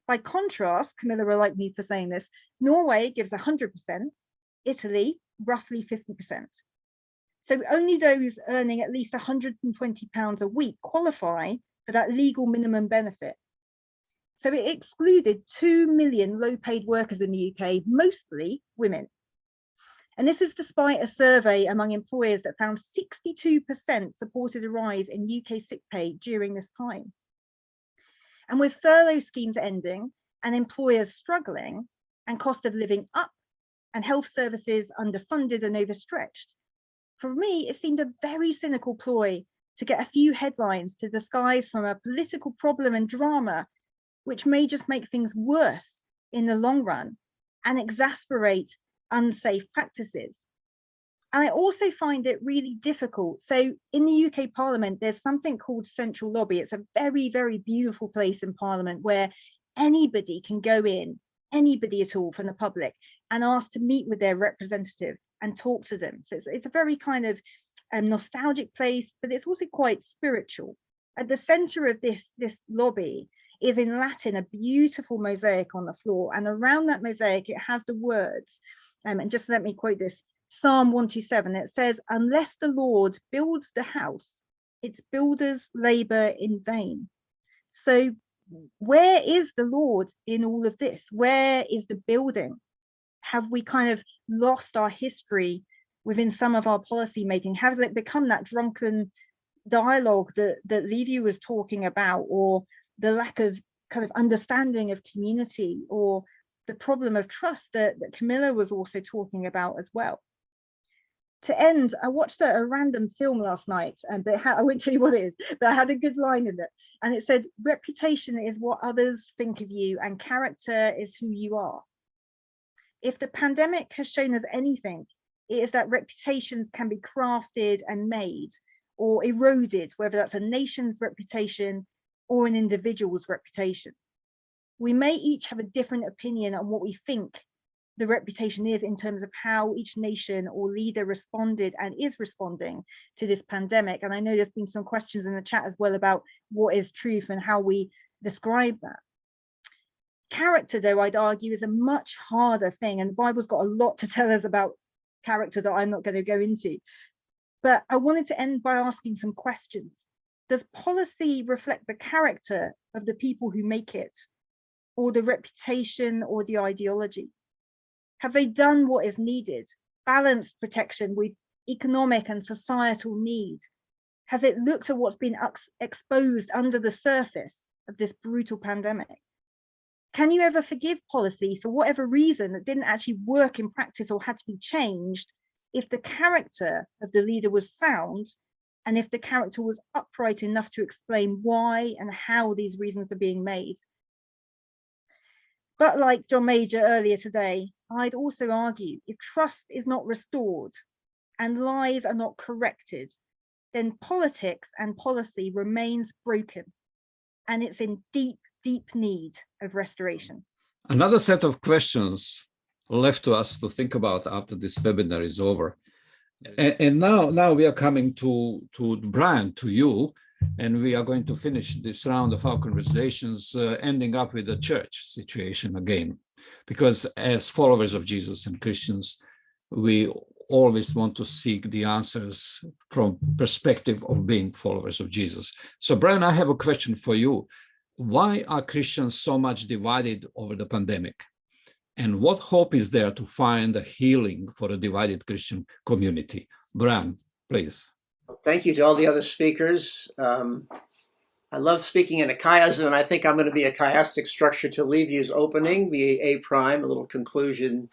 By contrast, Camilla will like me for saying this, Norway gives 100%, Italy roughly 50%. So only those earning at least £120 a week qualify for that legal minimum benefit. So it excluded 2 million low-paid workers in the UK, mostly women. And this is despite a survey among employers that found 62% supported a rise in UK sick pay during this time. And with furlough schemes ending and employers struggling and cost of living up and health services underfunded and overstretched, for me, it seemed a very cynical ploy to get a few headlines to disguise from a political problem and drama, which may just make things worse in the long run and exasperate unsafe practices. And I also find it really difficult. So in the UK Parliament, there's something called Central Lobby. It's a very, very beautiful place in Parliament where anybody can go in, anybody at all from the public, and ask to meet with their representative and talk to them. So it's a very kind of nostalgic place, but it's also quite spiritual. At the center of this lobby is in Latin a beautiful mosaic on the floor, and around that mosaic it has the words, and just let me quote this, Psalm 127, it says, unless the Lord builds the house, its builders labor in vain. So where is the Lord in all of this? Where is the building? Have we kind of lost our history within some of our policy making? Has it become that drunken dialogue that Levy was talking about, or the lack of kind of understanding of community, or the problem of trust that Camilla was also talking about as well? To end, I watched a random film last night, and I won't tell you what it is, but I had a good line in it. And it said, reputation is what others think of you, and character is who you are. If the pandemic has shown us anything, it is that reputations can be crafted and made or eroded, whether that's a nation's reputation or an individual's reputation. We may each have a different opinion on what we think the reputation is in terms of how each nation or leader responded and is responding to this pandemic. And I know there's been some questions in the chat as well about what is truth and how we describe that. Character, though, I'd argue, is a much harder thing, and the Bible's got a lot to tell us about character that I'm not going to go into. But I wanted to end by asking some questions. Does policy reflect the character of the people who make it, or the reputation or the ideology? Have they done what is needed, balanced protection with economic and societal need? Has it looked at what's been exposed under the surface of this brutal pandemic? Can you ever forgive policy for whatever reason that didn't actually work in practice or had to be changed if the character of the leader was sound, and if the character was upright enough to explain why and how these reasons are being made? But like John Major earlier today, I'd also argue if trust is not restored and lies are not corrected, then politics and policy remains broken, and it's in deep, deep need of restoration. Another set of questions left to us to think about after this webinar is over. And now we are coming to Brian, to you, and we are going to finish this round of our conversations, ending up with the church situation again. Because as followers of Jesus and Christians, we always want to seek the answers from perspective of being followers of Jesus. So Brian, I have a question for you. Why are Christians so much divided over the pandemic? And what hope is there to find a healing for a divided Christian community? Brian, please. Thank you to all the other speakers. I love speaking in a chiasm, and I think I'm going to be a chiastic structure to leave you's opening, be a prime, a little conclusion.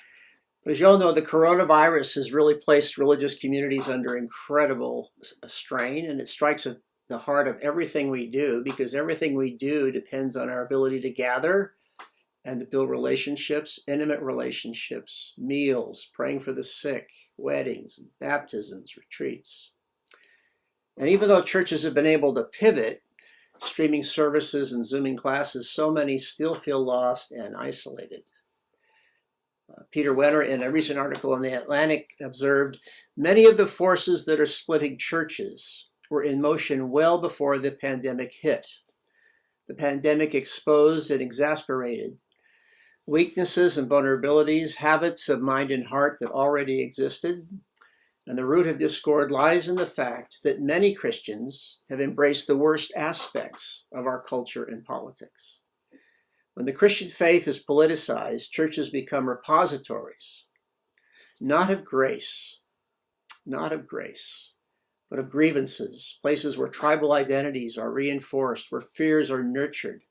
But as you all know, the coronavirus has really placed religious communities under incredible strain, and it strikes at the heart of everything we do, because everything we do depends on our ability to gather and to build relationships, intimate relationships, meals, praying for the sick, weddings, baptisms, retreats. And even though churches have been able to pivot, streaming services and Zooming classes, so many still feel lost and isolated. Peter Wenner, in a recent article in The Atlantic, observed, many of the forces that are splitting churches were in motion well before the pandemic hit. The pandemic exposed and exasperated weaknesses and vulnerabilities, habits of mind and heart that already existed. And the root of discord lies in the fact that many Christians have embraced the worst aspects of our culture and politics. When the Christian faith is politicized, churches become repositories, not of grace, but of grievances, places where tribal identities are reinforced, where fears are nurtured,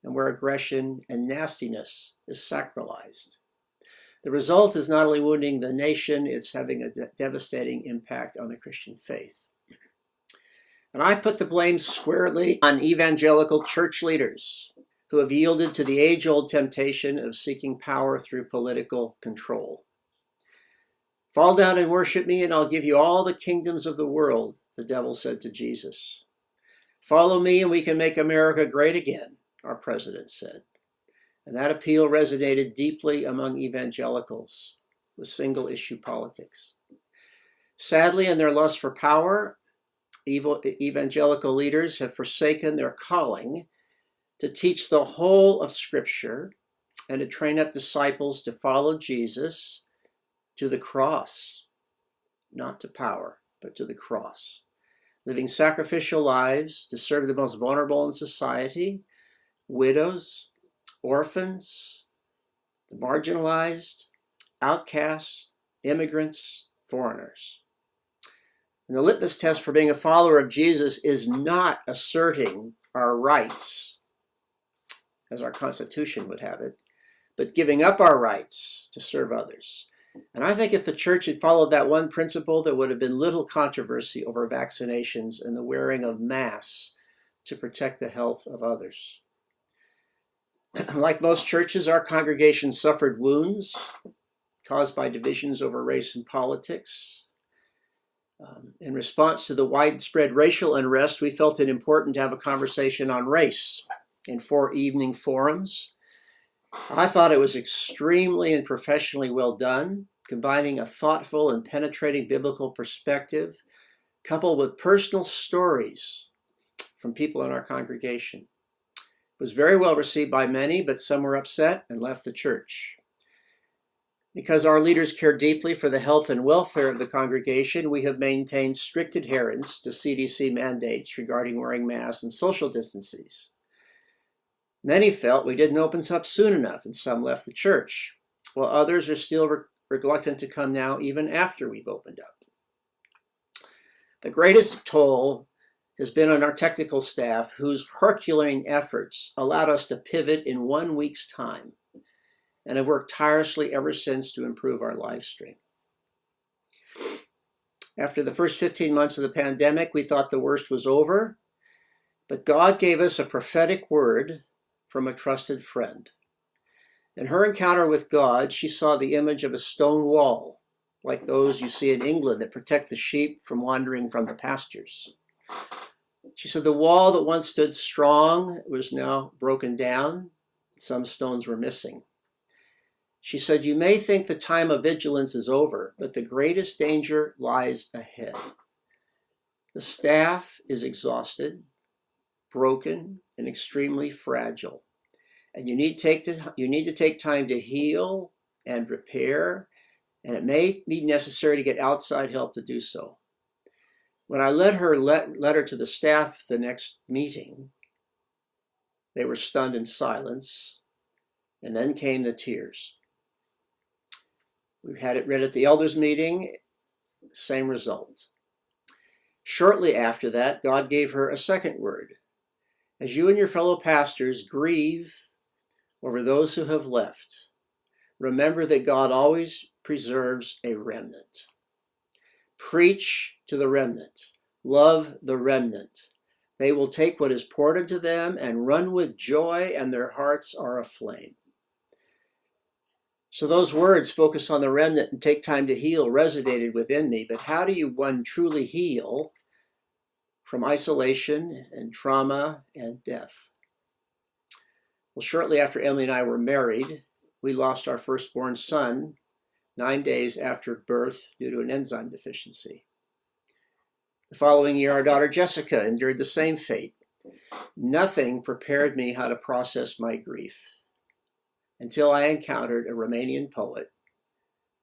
and where aggression and nastiness is sacralized. The result is not only wounding the nation, it's having a devastating impact on the Christian faith. And I put the blame squarely on evangelical church leaders who have yielded to the age-old temptation of seeking power through political control. Fall down and worship me, and I'll give you all the kingdoms of the world, the devil said to Jesus. Follow me, and we can make America great again, our president said. And that appeal resonated deeply among evangelicals with single-issue politics. Sadly, in their lust for power, evangelical leaders have forsaken their calling to teach the whole of Scripture and to train up disciples to follow Jesus to the cross, not to power, but to the cross, living sacrificial lives to serve the most vulnerable in society, widows, orphans, the marginalized, outcasts, immigrants, foreigners. And the litmus test for being a follower of Jesus is not asserting our rights, as our Constitution would have it, but giving up our rights to serve others. And I think if the church had followed that one principle, there would have been little controversy over vaccinations and the wearing of masks to protect the health of others. Like most churches, our congregation suffered wounds caused by divisions over race and politics. In response to the widespread racial unrest, we felt it important to have a conversation on race in 4 evening forums. I thought it was extremely and professionally well done, combining a thoughtful and penetrating biblical perspective, coupled with personal stories from people in our congregation. It was very well received by many, but some were upset and left the church. Because our leaders care deeply for the health and welfare of the congregation, we have maintained strict adherence to CDC mandates regarding wearing masks and social distances. Many felt we didn't open up soon enough, and some left the church, while others are still reluctant to come now, even after we've opened up. The greatest toll has been on our technical staff, whose Herculean efforts allowed us to pivot in 1 week's time, and have worked tirelessly ever since to improve our live stream. After the first 15 months of the pandemic, we thought the worst was over, but God gave us a prophetic word from a trusted friend. In her encounter with God, she saw the image of a stone wall, like those you see in England that protect the sheep from wandering from the pastures. She said the wall that once stood strong was now broken down. Some stones were missing. She said, you may think the time of vigilance is over, but the greatest danger lies ahead. The staff is exhausted, broken, and extremely fragile. And you need to take time to heal and repair, and it may be necessary to get outside help to do so. When I led her letter to the staff the next meeting, they were stunned in silence, and then came the tears. We had it read at the elders meeting, same result. Shortly after that, God gave her a second word. As you and your fellow pastors grieve over those who have left, remember that God always preserves a remnant. Preach to the remnant. Love the remnant. They will take what is poured into them and run with joy, and their hearts are aflame. So those words, focus on the remnant and take time to heal, resonated within me. But how do one truly heal from isolation and trauma and death? Well, shortly after Emily and I were married, we lost our firstborn son 9 days after birth due to an enzyme deficiency. The following year, our daughter Jessica endured the same fate. Nothing prepared me how to process my grief until I encountered a Romanian poet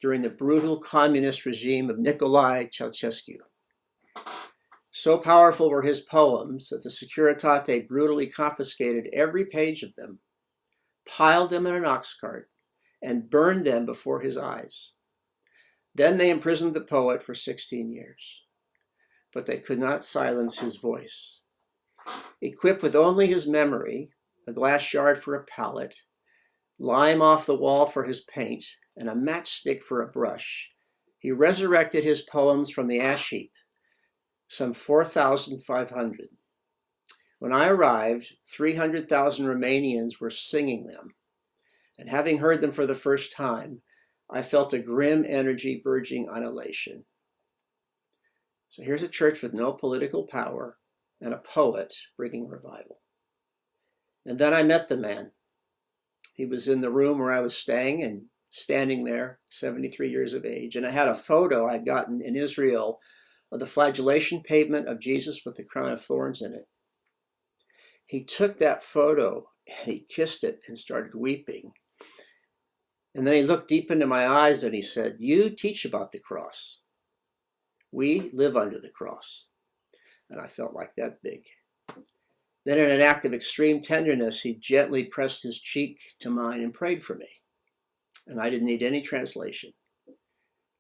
during the brutal communist regime of Nicolae Ceausescu. So powerful were his poems that the Securitate brutally confiscated every page of them, piled them in an ox cart, and burned them before his eyes. Then they imprisoned the poet for 16 years, but they could not silence his voice. Equipped with only his memory, a glass shard for a palette, lime off the wall for his paint, and a matchstick for a brush, he resurrected his poems from the ash heap, some 4,500. When I arrived, 300,000 Romanians were singing them, and having heard them for the first time, I felt a grim energy verging on elation. So here's a church with no political power and a poet bringing revival. And then I met the man. He was in the room where I was staying and standing there, 73 years of age. And I had a photo I'd gotten in Israel of the flagellation pavement of Jesus with the crown of thorns in it. He took that photo and he kissed it and started weeping. And then he looked deep into my eyes and he said, you teach about the cross. We live under the cross. And I felt like that big. Then in an act of extreme tenderness, he gently pressed his cheek to mine and prayed for me. And I didn't need any translation.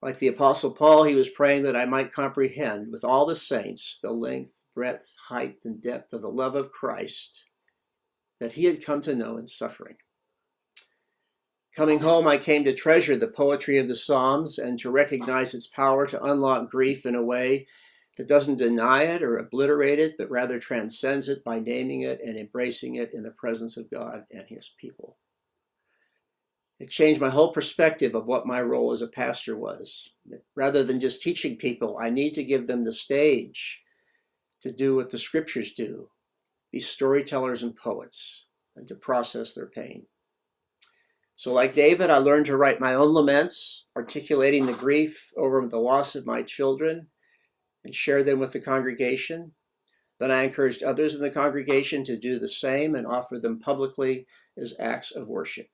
Like the Apostle Paul, he was praying that I might comprehend with all the saints the length, breadth, height, and depth of the love of Christ that he had come to know in suffering. Coming home, I came to treasure the poetry of the Psalms and to recognize its power to unlock grief in a way that doesn't deny it or obliterate it, but rather transcends it by naming it and embracing it in the presence of God and his people. It changed my whole perspective of what my role as a pastor was. Rather than just teaching people, I need to give them the stage to do what the scriptures do, be storytellers and poets, and to process their pain. So like David, I learned to write my own laments, articulating the grief over the loss of my children, and share them with the congregation. Then I encouraged others in the congregation to do the same and offer them publicly as acts of worship.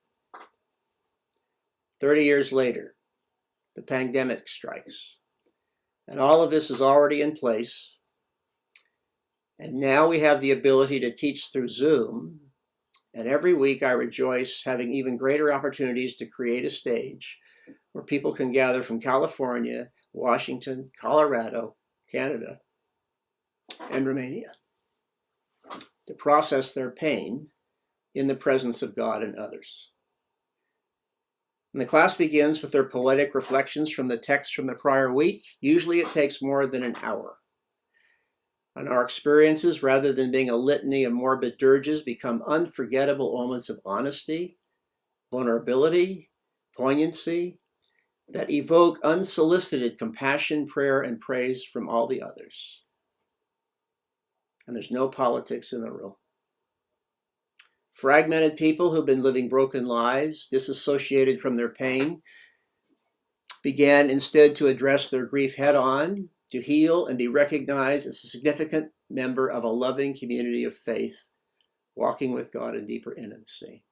30 years later, the pandemic strikes, and all of this is already in place. And now we have the ability to teach through Zoom. And every week I rejoice having even greater opportunities to create a stage where people can gather from California, Washington, Colorado, Canada, and Romania to process their pain in the presence of God and others. And the class begins with their poetic reflections from the text from the prior week. Usually it takes more than an hour. And our experiences, rather than being a litany of morbid dirges, become unforgettable moments of honesty vulnerability, poignancy, that evoke unsolicited compassion, prayer, and praise from all the others. And there's no politics in the room. Fragmented people who've been living broken lives, disassociated from their pain, began instead to address their grief head on, to heal and be recognized as a significant member of a loving community of faith, walking with God in deeper intimacy.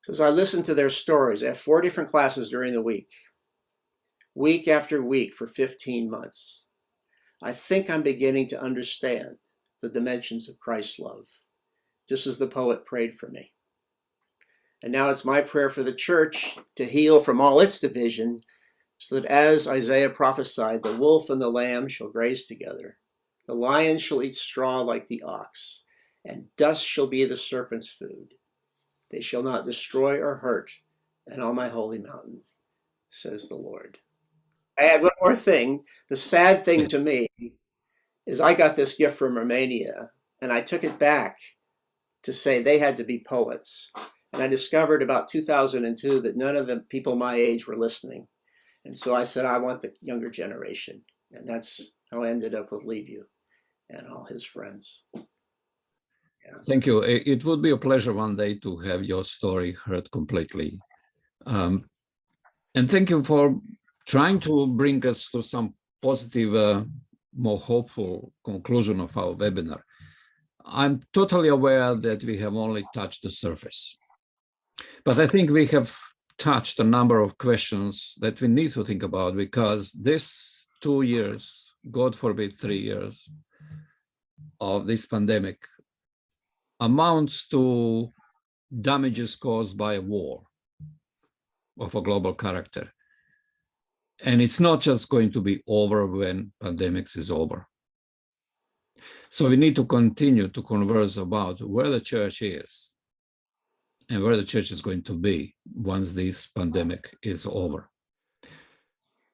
So as I listened to their stories, I have 4 different classes during the week after week for 15 months. I think I'm beginning to understand the dimensions of Christ's love, just as the poet prayed for me. And now it's my prayer for the church to heal from all its division, so that as Isaiah prophesied, the wolf and the lamb shall graze together, the lion shall eat straw like the ox, and dust shall be the serpent's food. They shall not destroy or hurt in all my holy mountain, says the Lord. I add one more thing. The sad thing to me is I got this gift from Romania, and I took it back to say they had to be poets. And I discovered about 2002 that none of the people my age were listening. And so I said, I want the younger generation. And that's how I ended up with Liviu and all his friends. Yeah. Thank you. It would be a pleasure one day to have your story heard completely. And thank you for trying to bring us to some positive, more hopeful conclusion of our webinar. I'm totally aware that we have only touched the surface, but I think we have touched a number of questions that we need to think about, because this 2 years, God forbid 3 years of this pandemic amounts to damages caused by a war of a global character. And it's not just going to be over when pandemics is over. So we need to continue to converse about where the church is and where the church is going to be once this pandemic is over.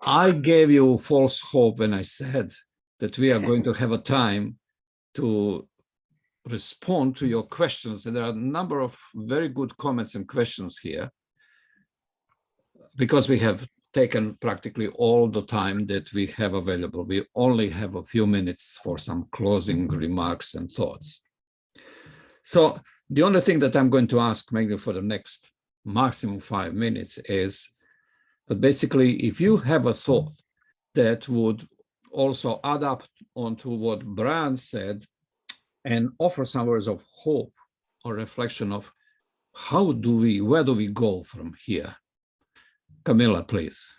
I gave you false hope when I said that we are going to have a time to respond to your questions. And there are a number of very good comments and questions here, because we have taken practically all the time that we have available. We only have a few minutes for some closing remarks and thoughts. So the only thing that I'm going to ask maybe for the next maximum 5 minutes is that basically, if you have a thought that would also add up onto what Brian said and offer some words of hope or reflection of where do we go from here? Camilla, please.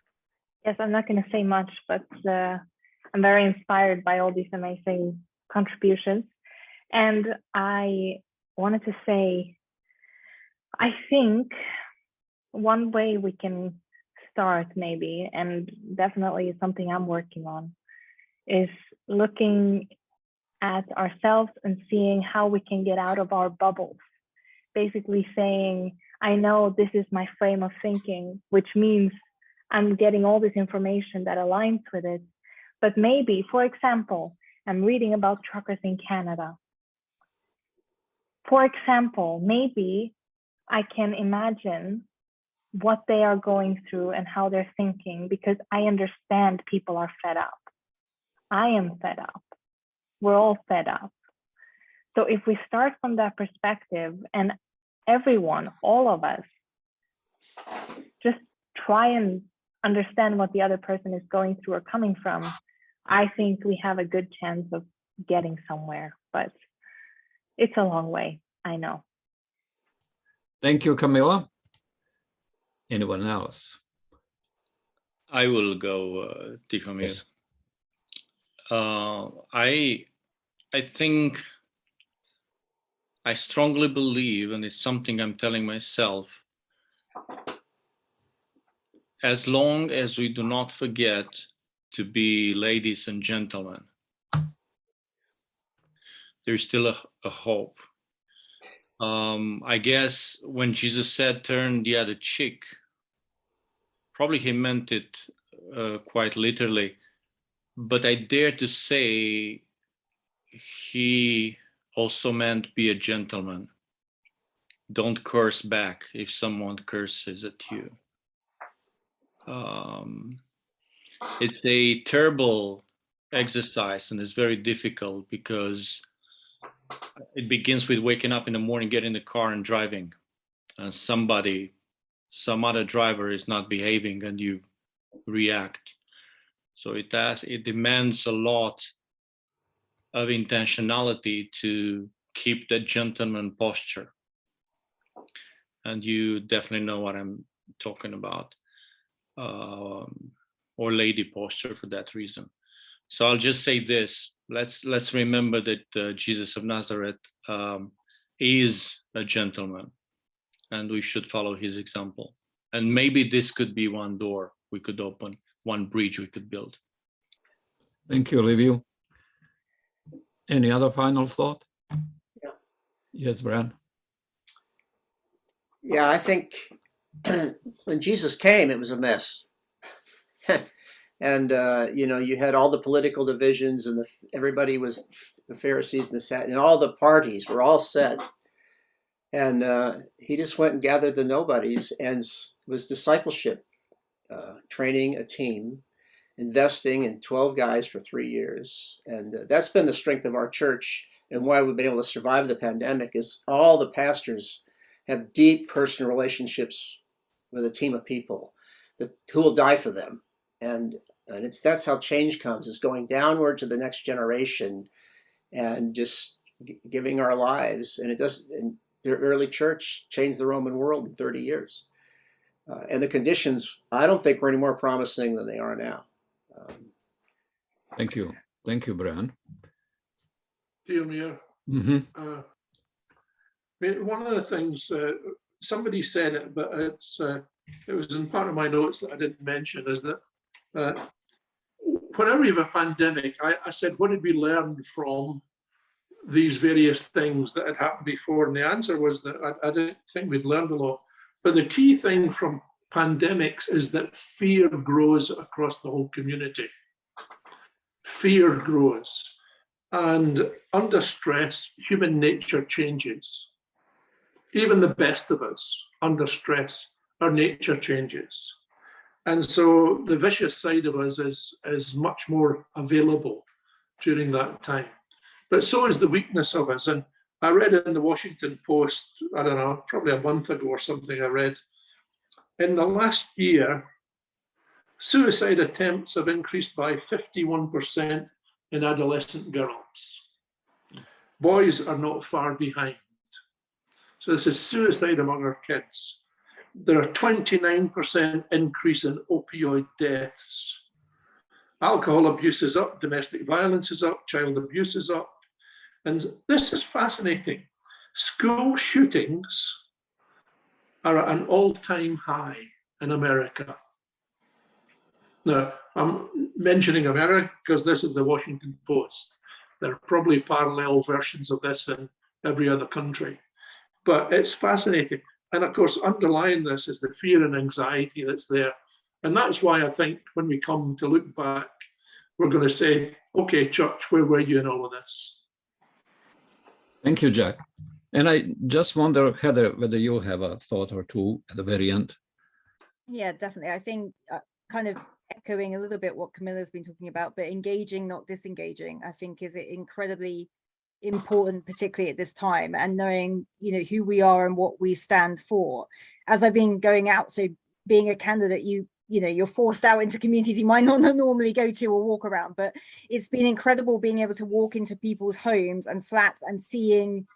Yes, I'm not going to say much, but I'm very inspired by all these amazing contributions. And I wanted to say, I think one way we can start maybe, and definitely something I'm working on, is looking at ourselves and seeing how we can get out of our bubbles. Basically saying, I know this is my frame of thinking, which means I'm getting all this information that aligns with it. But maybe, for example, I'm reading about truckers in Canada. For example, maybe I can imagine what they are going through and how they're thinking, because I understand people are fed up. I am fed up. We're all fed up. So if we start from that perspective, and everyone, all of us, just try and understand what the other person is going through or coming from, I think we have a good chance of getting somewhere. But it's a long way, I know. Thank you, Camilla. Anyone else? I will go, Tihomir. Yes. I think, I strongly believe, and it's something I'm telling myself, as long as we do not forget to be ladies and gentlemen, there's still a hope. I guess when Jesus said, turn the other cheek, probably he meant it quite literally, but I dare to say he also meant be a gentleman. Don't curse back if someone curses at you. It's a terrible exercise, and it's very difficult because it begins with waking up in the morning, getting in the car and driving, and some other driver is not behaving and you react. So it demands a lot of intentionality to keep the gentleman posture. And you definitely know what I'm talking about, or lady posture for that reason. So I'll just say this: let's remember that Jesus of Nazareth is a gentleman, and we should follow his example. And maybe this could be one door we could open, one bridge we could build. Thank you, Livio. Any other final thought? Yeah. Yes, Brad. Yeah, I think when Jesus came, it was a mess. And, you had all the political divisions and everybody was the Pharisees and the Sadducees, and all the parties were all set. And he just went and gathered the nobodies and was discipleship, training a team, investing in 12 guys for 3 years. And that's been the strength of our church and why we've been able to survive the pandemic is all the pastors have deep personal relationships with a team of people who will die for them. And that's how change comes, is going downward to the next generation and just giving our lives. And the early church changed the Roman world in 30 years. And the conditions, I don't think, were any more promising than they are now. Thank you. Thank you, Brian. Dear Mayor, one of the things, somebody said it, but it was in part of my notes that I didn't mention, is that whenever you have a pandemic, I said, what did we learn from these various things that had happened before? And the answer was that I didn't think we'd learned a lot. But the key thing from pandemics is that fear grows across the whole community. Fear grows. And under stress, human nature changes. Even the best of us, under stress, our nature changes. And so the vicious side of us is much more available during that time. But so is the weakness of us. And I read in the Washington Post, I don't know, probably a month ago or something, I read, in the last year, suicide attempts have increased by 51% in adolescent girls. Boys are not far behind. So this is suicide among our kids. There are 29% increase in opioid deaths. Alcohol abuse is up, domestic violence is up, child abuse is up. And this is fascinating. School shootings are at an all-time high in America. Now, I'm mentioning America because this is the Washington Post. There are probably parallel versions of this in every other country. But it's fascinating. And of course, underlying this is the fear and anxiety that's there. And that's why I think when we come to look back, we're going to say, okay, church, where were you in all of this? Thank you, Jack. And I just wonder, Heather, whether you have a thought or two at the very end. Yeah, definitely. I think kind of echoing a little bit what Camilla's been talking about, but engaging, not disengaging, I think is incredibly important, particularly at this time, and knowing, who we are and what we stand for. As I've been going out, so being a candidate, you're forced out into communities you might not normally go to or walk around, but it's been incredible being able to walk into people's homes and flats and seeing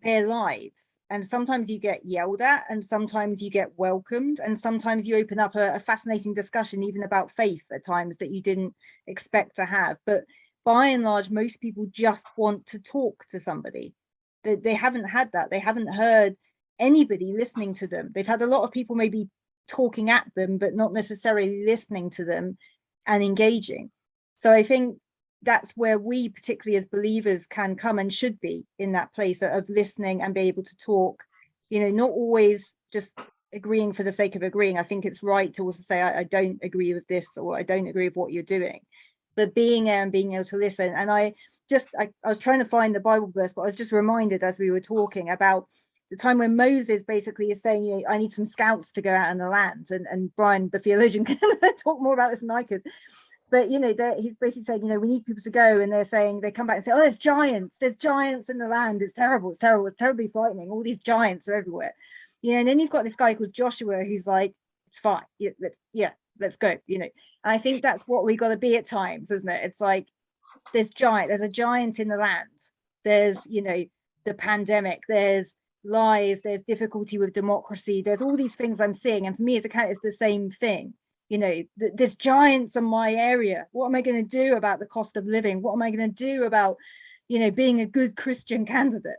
their lives. And sometimes you get yelled at, and sometimes you get welcomed, and sometimes you open up a fascinating discussion even about faith at times that you didn't expect to have. But by and large, most people just want to talk to somebody. They haven't had that. They haven't heard anybody listening to them. They've had a lot of people maybe talking at them, but not necessarily listening to them and engaging. So I think that's where we, particularly as believers, can come and should be in that place of listening and be able to talk, not always just agreeing for the sake of agreeing. I think it's right to also say, I don't agree with this, or I don't agree with what you're doing, but being there and being able to listen. And I was trying to find the Bible verse, but I was just reminded as we were talking about the time when Moses basically is saying, you know, I need some scouts to go out in the land, and Brian, the theologian, can talk more about this than I could. But, you know, he's basically saying, you know, we need people to go, and they're saying, they come back and say, oh, there's giants in the land. It's terrible. It's terrible. It's terribly frightening. All these giants are everywhere. You know, and then you've got this guy called Joshua, who's like, it's fine. Let's go, you know. And I think that's what we got to be at times, isn't it? It's like, there's a giant in the land. There's, you know, the pandemic, there's lies, there's difficulty with democracy. There's all these things I'm seeing. And for me as a candidate, it's the same thing. You know, there's giants in my area. What am I going to do about the cost of living? What am I going to do about, you know, being a good Christian candidate?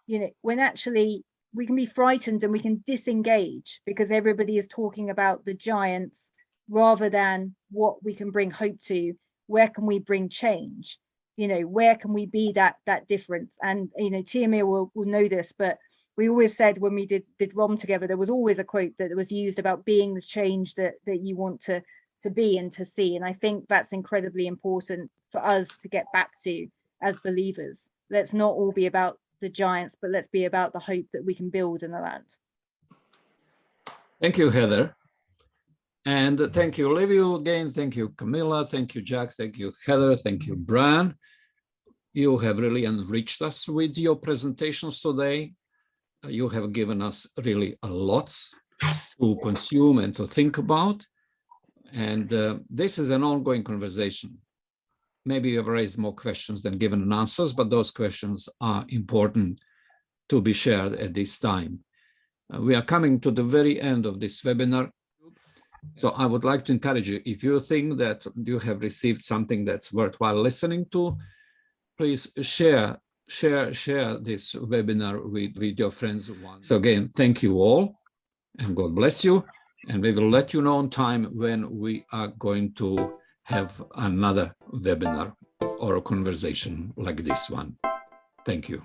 You know, when actually we can be frightened and we can disengage because everybody is talking about the giants rather than what we can bring hope to. Where can we bring change? You know, where can we be that difference? And, you know, Tiamir will know this, but we always said when we did ROM together, there was always a quote that was used about being the change that you want to be and to see. And I think that's incredibly important for us to get back to as believers. Let's not all be about the giants, but let's be about the hope that we can build in the land. Thank you, Heather. And thank you, Olivia, again. Thank you, Camilla. Thank you, Jack. Thank you, Heather. Thank you, Brian. You have really enriched us with your presentations today. You have given us really a lot to consume and to think about. And this is an ongoing conversation. Maybe you've raised more questions than given answers, but those questions are important to be shared at this time. We are coming to the very end of this webinar. So I would like to encourage you, if you think that you have received something that's worthwhile listening to, please share this webinar with your friends. So again, thank you all, and God bless you. And we will let you know on time when we are going to have another webinar or a conversation like this one. Thank you.